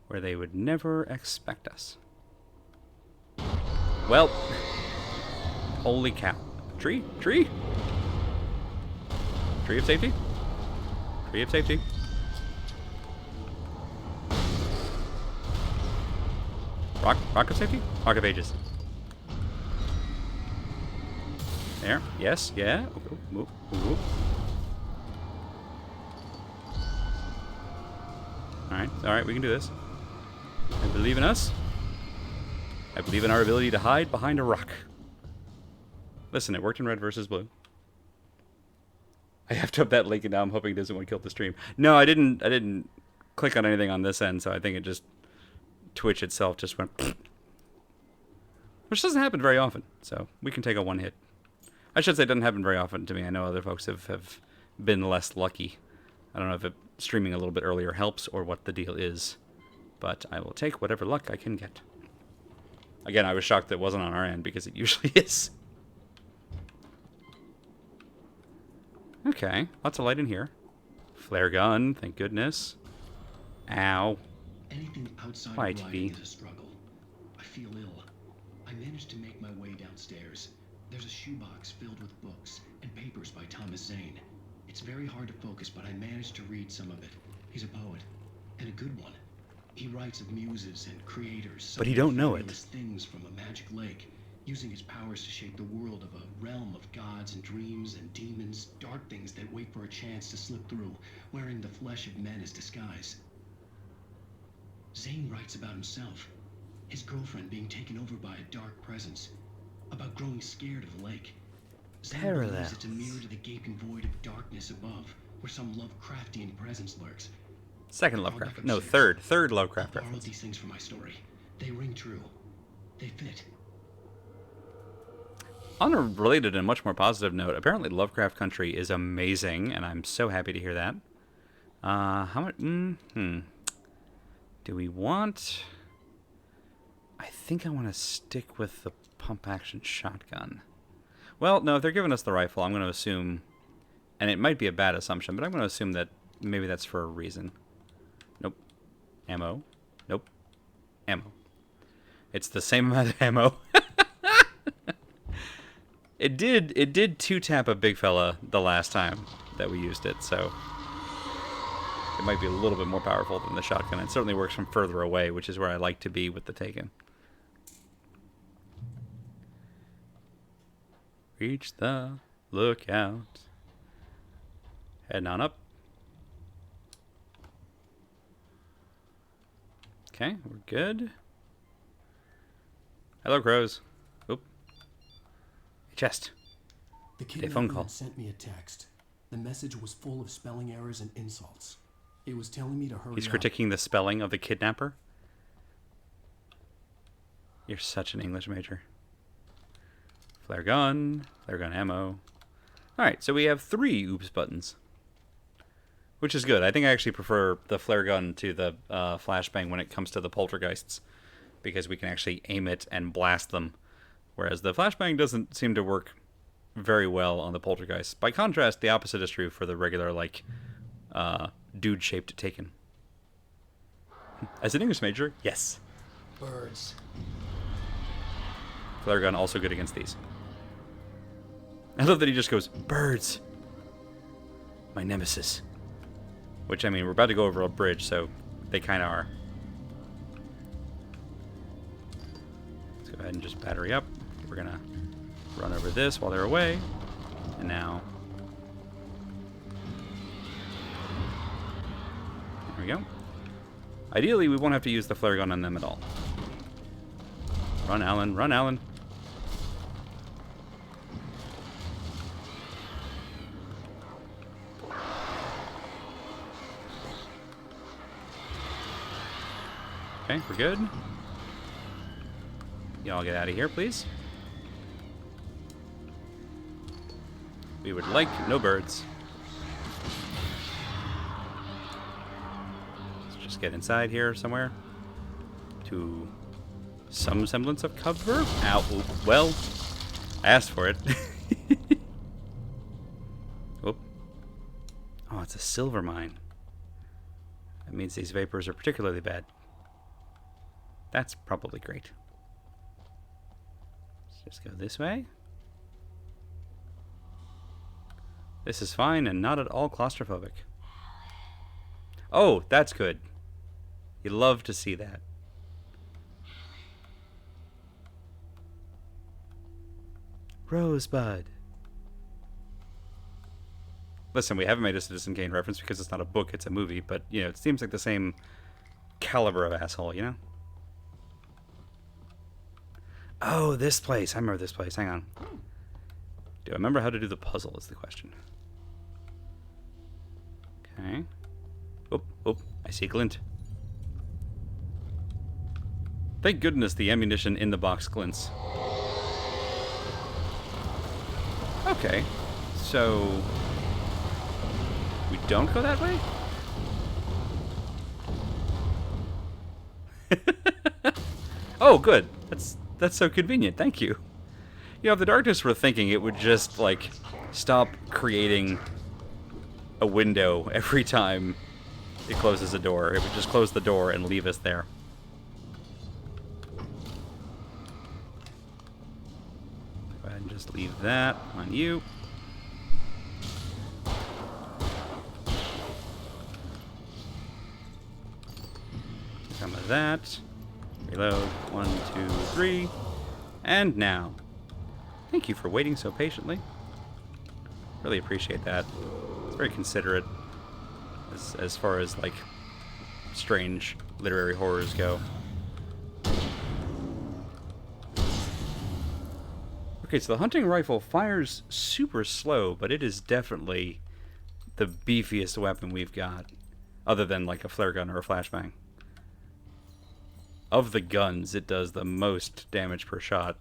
where they would never expect us. Well, holy cow. Tree? Tree? Tree of safety? Tree of safety. Rock of safety? Rock of ages. There. Yes. Yeah. Ooh, ooh, ooh. Alright. Alright, we can do this. I believe in us. I believe in our ability to hide behind a rock. Listen, it worked in red versus blue. I have to up that link and now I'm hoping it doesn't want to kill the stream. No, I didn't click on anything on this end, so I think it just Twitch itself just went which doesn't happen very often, so we can take a one hit. I should say it doesn't happen very often to me. I know other folks have been less lucky. I don't know if streaming a little bit earlier helps or what the deal is, but I will take whatever luck I can get. Again, I was shocked that it wasn't on our end because it usually is. Okay, lots of light in here. Flare gun, thank goodness. Ow. Anything outside Why, of writing TV? is a struggle. I feel ill. I managed to make my way downstairs. There's a shoebox filled with books and papers by Thomas Zane. It's very hard to focus, but I managed to read some of it. He's a poet, and a good one. He writes of muses and creators. But he don't know it. Things from a magic lake, using his powers to shape the world of a realm of gods and dreams and demons, dark things that wait for a chance to slip through, wearing the flesh of men as disguise. Zane writes about himself, his girlfriend being taken over by a dark presence, about growing scared of the lake. Zane believes it's a mirror to the gaping void of darkness above, where some Lovecraftian presence lurks. Second Lovecraft. No, third Lovecraft I borrowed reference. these things for my story. They ring true. They fit. On a related and much more positive note, apparently Lovecraft Country is amazing, and I'm so happy to hear that. How much? Do we want? I think I want to stick with the pump-action shotgun. Well, no, if they're giving us the rifle, I'm going to assume, and it might be a bad assumption, but I'm going to assume that maybe that's for a reason. Nope. Ammo. Nope. Ammo. It's the same amount of ammo. It did two-tap a big fella the last time that we used it, so it might be a little bit more powerful than the shotgun. It certainly works from further away, which is where I like to be with the Taken. Reach the lookout. Heading on up. Okay, we're good. Hello, crows. Oop. Chest. The phone kidnapper call. had sent me a text. The message was full of spelling errors and insults. It was telling me to hurry He's up. critiquing the spelling of the kidnapper. You're such an English major. Flare gun ammo. Alright, so we have 3 oops buttons. Which is good. I think I actually prefer the flare gun to the flashbang when it comes to the poltergeists. Because we can actually aim it and blast them. Whereas the flashbang doesn't seem to work very well on the poltergeists. By contrast, the opposite is true for the regular, like, dude-shaped Taken. As an English major, yes. Birds. Flare gun also good against these. I love that he just goes, birds. My nemesis. Which, I mean, we're about to go over a bridge, so they kind of are. Let's go ahead and just battery up. We're going to run over this while they're away. And now... There we go. Ideally, we won't have to use the flare gun on them at all. Run, Alan. Run, Alan. Okay, we're good. Y'all get out of here, please. We would like no birds. Let's just get inside here somewhere. To some semblance of cover. Ow. Oop. Well, I asked for it. Oop. Oh, it's a silver mine. That means these vapors are particularly bad. That's probably great. Let's just go this way. This is fine and not at all claustrophobic. Oh, that's good. You love to see that. Rosebud. Listen, we haven't made a Citizen Kane reference because it's not a book, it's a movie, but, you know, it seems like the same caliber of asshole, you know? Oh, this place. I remember this place. Hang on. Do I remember how to do the puzzle is the question. Okay. Oop, oop. I see glint. Thank goodness the ammunition in the box glints. Okay. So... we don't go that way? Oh, good. That's so convenient. Thank you. You know, if the darkness were thinking, it would just, like, stop creating a window every time it closes a door. It would just close the door and leave us there. Go ahead and just leave that on you. Some of that. Reload. 1, 2, 3. And now. Thank you for waiting so patiently. Really appreciate that. It's very considerate as far as, like, strange literary horrors go. Okay, so the hunting rifle fires super slow, but it is definitely the beefiest weapon we've got. Other than, like, a flare gun or a flashbang. Of the guns, it does the most damage per shot.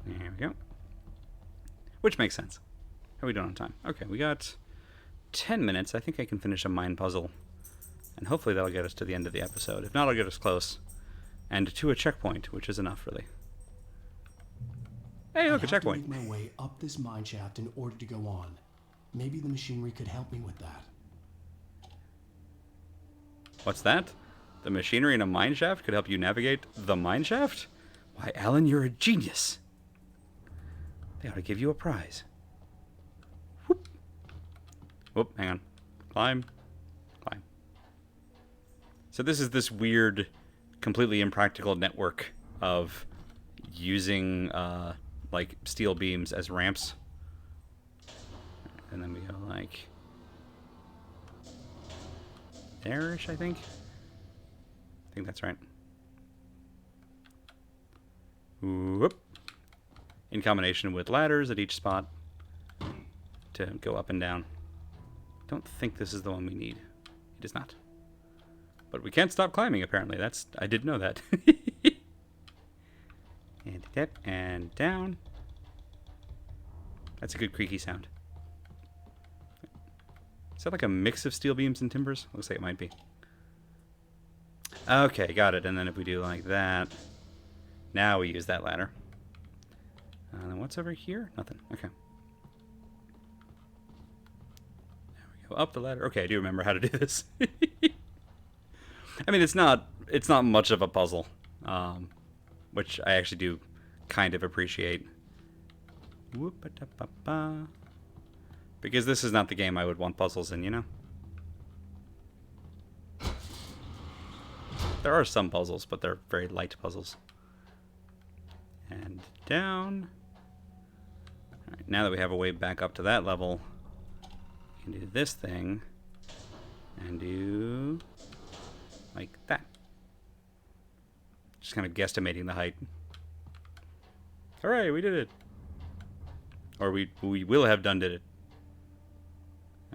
There we go. Which makes sense. How are we doing on time? Okay, we got 10 minutes. I think I can finish a mine puzzle. And hopefully that'll get us to the end of the episode. If not, it'll get us close. And to a checkpoint, which is enough, really. Hey, look, a checkpoint. I have to make my way up this mine shaft in order to go on. Maybe the machinery could help me with that. What's that? The machinery in a mine shaft could help you navigate the mine shaft? Why, Alan, you're a genius. They ought to give you a prize. Whoop. Whoop, hang on. Climb. Climb. So this is this weird completely impractical network of using like steel beams as ramps. And then we go like there-ish, I think. I think that's right. Whoop. In combination with ladders at each spot to go up and down. Don't think this is the one we need. It is not. But we can't stop climbing, apparently. I didn't know that. And up and down. That's a good creaky sound. Is that like a mix of steel beams and timbers? Looks like it might be. Okay, got it. And then if we do like that, now we use that ladder. And then what's over here? Nothing. Okay. There we go. Up the ladder. Okay, I do remember how to do this. I mean, it's not much of a puzzle, which I actually do kind of appreciate. Whoop-a-da-ba-ba. Because this is not the game I would want puzzles in, you know? There are some puzzles, but they're very light puzzles. And down. Alright, now that we have a way back up to that level, we can do this thing and do like that. Just kind of guesstimating the height. Hooray, we did it! Or we will have done did it.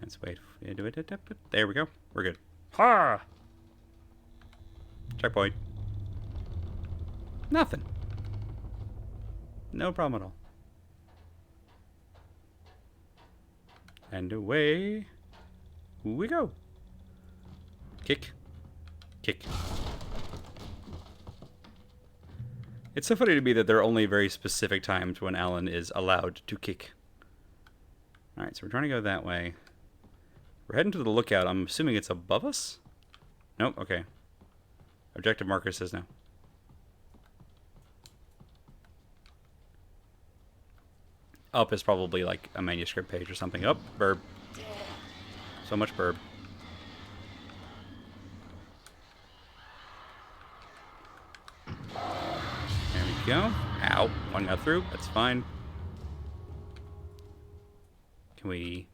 Let's wait. There we go. We're good. Ha! Checkpoint. Nothing. No problem at all. And away we go. Kick. Kick. It's so funny to me that there are only very specific times when Alan is allowed to kick. Alright, so we're trying to go that way. We're heading to the lookout. I'm assuming it's above us? Nope, okay. Objective marker says no. Up is probably like a manuscript page or something. Up, burb. So much burb. There we go. Ow. One got through. That's fine. Can we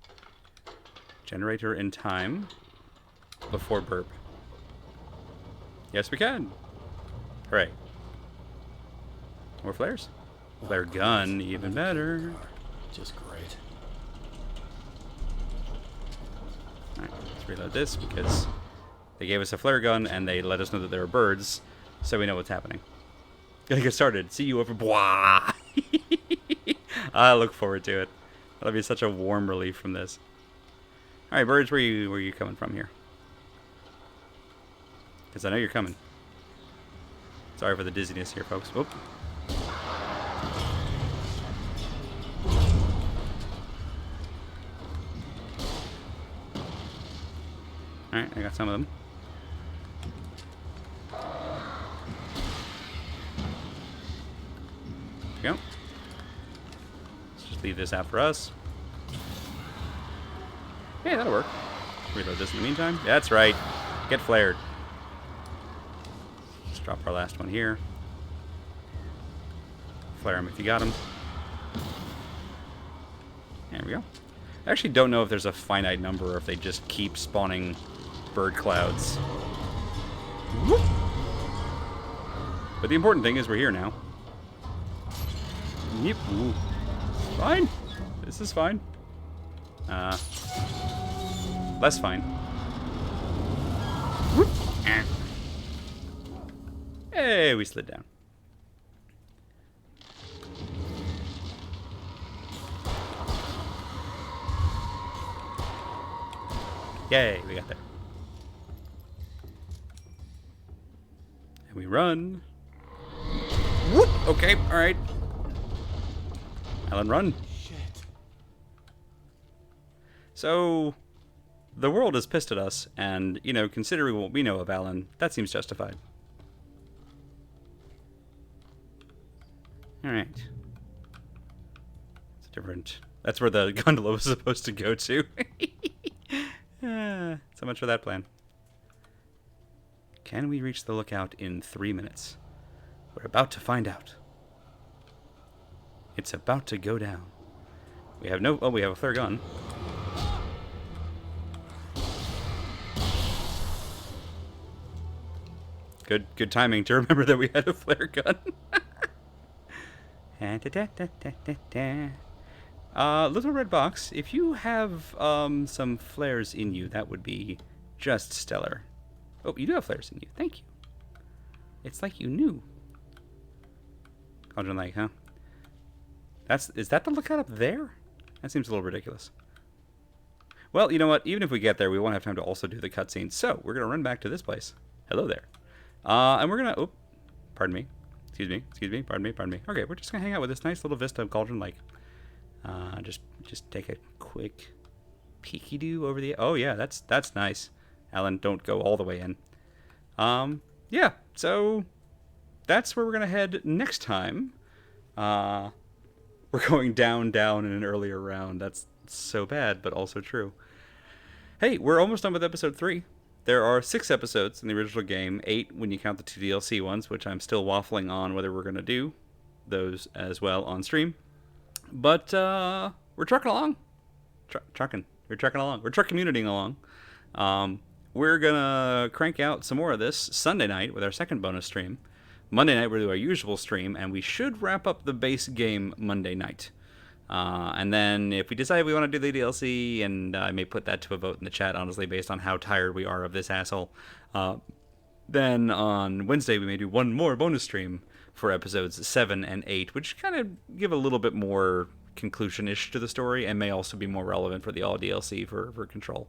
generate her in time before burp? Yes, we can. Hooray. More flares? Flare gun, even better. Just great. Alright, let's reload this because they gave us a flare gun and they let us know that there are birds, so we know what's happening. Gotta get started. See you over. Bwah! I look forward to it. That'll be such a warm relief from this. Alright, birds, where you coming from here? Because I know you're coming. Sorry for the dizziness here, folks. Whoop. Alright, I got some of them. There we go. Let's just leave this out for us. Yeah, that'll work. Reload this in the meantime. That's right. Get flared. Let's drop our last one here. Flare him if you got him. There we go. I actually don't know if there's a finite number or if they just keep spawning bird clouds. Whoop. But the important thing is we're here now. Yep. Ooh. Fine. This is fine. Less fine. Whoop. Hey, we slid down. Yay, we got there. And we run. Whoop! Okay, alright. Alan, run. Shit. So, the world is pissed at us, and, you know, considering what we know of Alan, that seems justified. Alright. It's different. That's where the gondola was supposed to go to. So much for that plan. Can we reach the lookout in 3 minutes? We're about to find out. It's about to go down. We have no... Oh, we have a flare gun. Good timing to remember that we had a flare gun. Little red box, if you have some flares in you, that would be just stellar. Oh, you do have flares in you. Thank you. It's like you knew. Cauldron Lake, huh? Is that the lookout up there? That seems a little ridiculous. Well, you know what? Even if we get there, we won't have time to also do the cutscene. So, we're going to run back to this place. Hello there. And we're going to... Oh, pardon me. Excuse me. Pardon me. Okay, we're just going to hang out with this nice little vista of Cauldron Lake. Just take a quick peeky-doo over the... Oh, yeah, that's nice. Alan, don't go all the way in. Yeah, so that's where we're going to head next time. We're going down in an earlier round. That's so bad, but also true. Hey, we're almost done with episode 3. There are 6 episodes in the original game, 8 when you count the 2 DLC ones, which I'm still waffling on whether we're going to do those as well on stream. But we're trucking along. We're trucking along. We're truck communitying along. We're going to crank out some more of this Sunday night with our second bonus stream. Monday night we'll do our usual stream, and we should wrap up the base game Monday night. And then if we decide we want to do the DLC, and I may put that to a vote in the chat, honestly, based on how tired we are of this asshole, then on Wednesday we may do one more bonus stream for episodes 7 and 8, which kind of give a little bit more conclusion-ish to the story, and may also be more relevant for the all DLC for Control.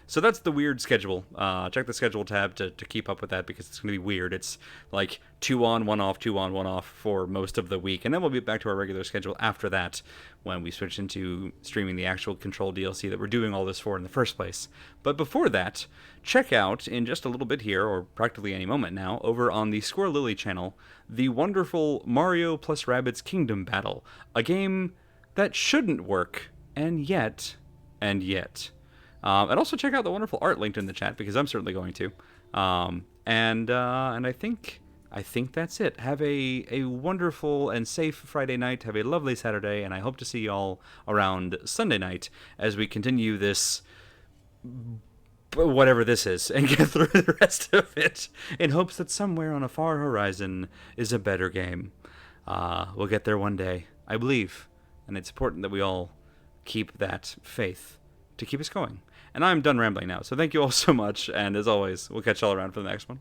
So that's the weird schedule. Check the schedule tab to keep up with that, because it's going to be weird. It's like 2 on, 1 off, 2 on, 1 off for most of the week, and then we'll be back to our regular schedule after that when we switch into streaming the actual Control DLC that we're doing all this for in the first place. But before that, check out in just a little bit here, or practically any moment now, over on the Squirrel Lily channel, the wonderful Mario plus Rabbids Kingdom Battle, a game that shouldn't work, and yet. And also check out the wonderful art linked in the chat, because I'm certainly going to. And I think that's it. Have a wonderful and safe Friday night. Have a lovely Saturday, and I hope to see you all around Sunday night as we continue this, whatever this is, and get through the rest of it in hopes that somewhere on a far horizon is a better game. We'll get there one day, I believe, and it's important that we all keep that faith to keep us going. And I'm done rambling now, so thank you all so much, and as always, we'll catch you all around for the next one.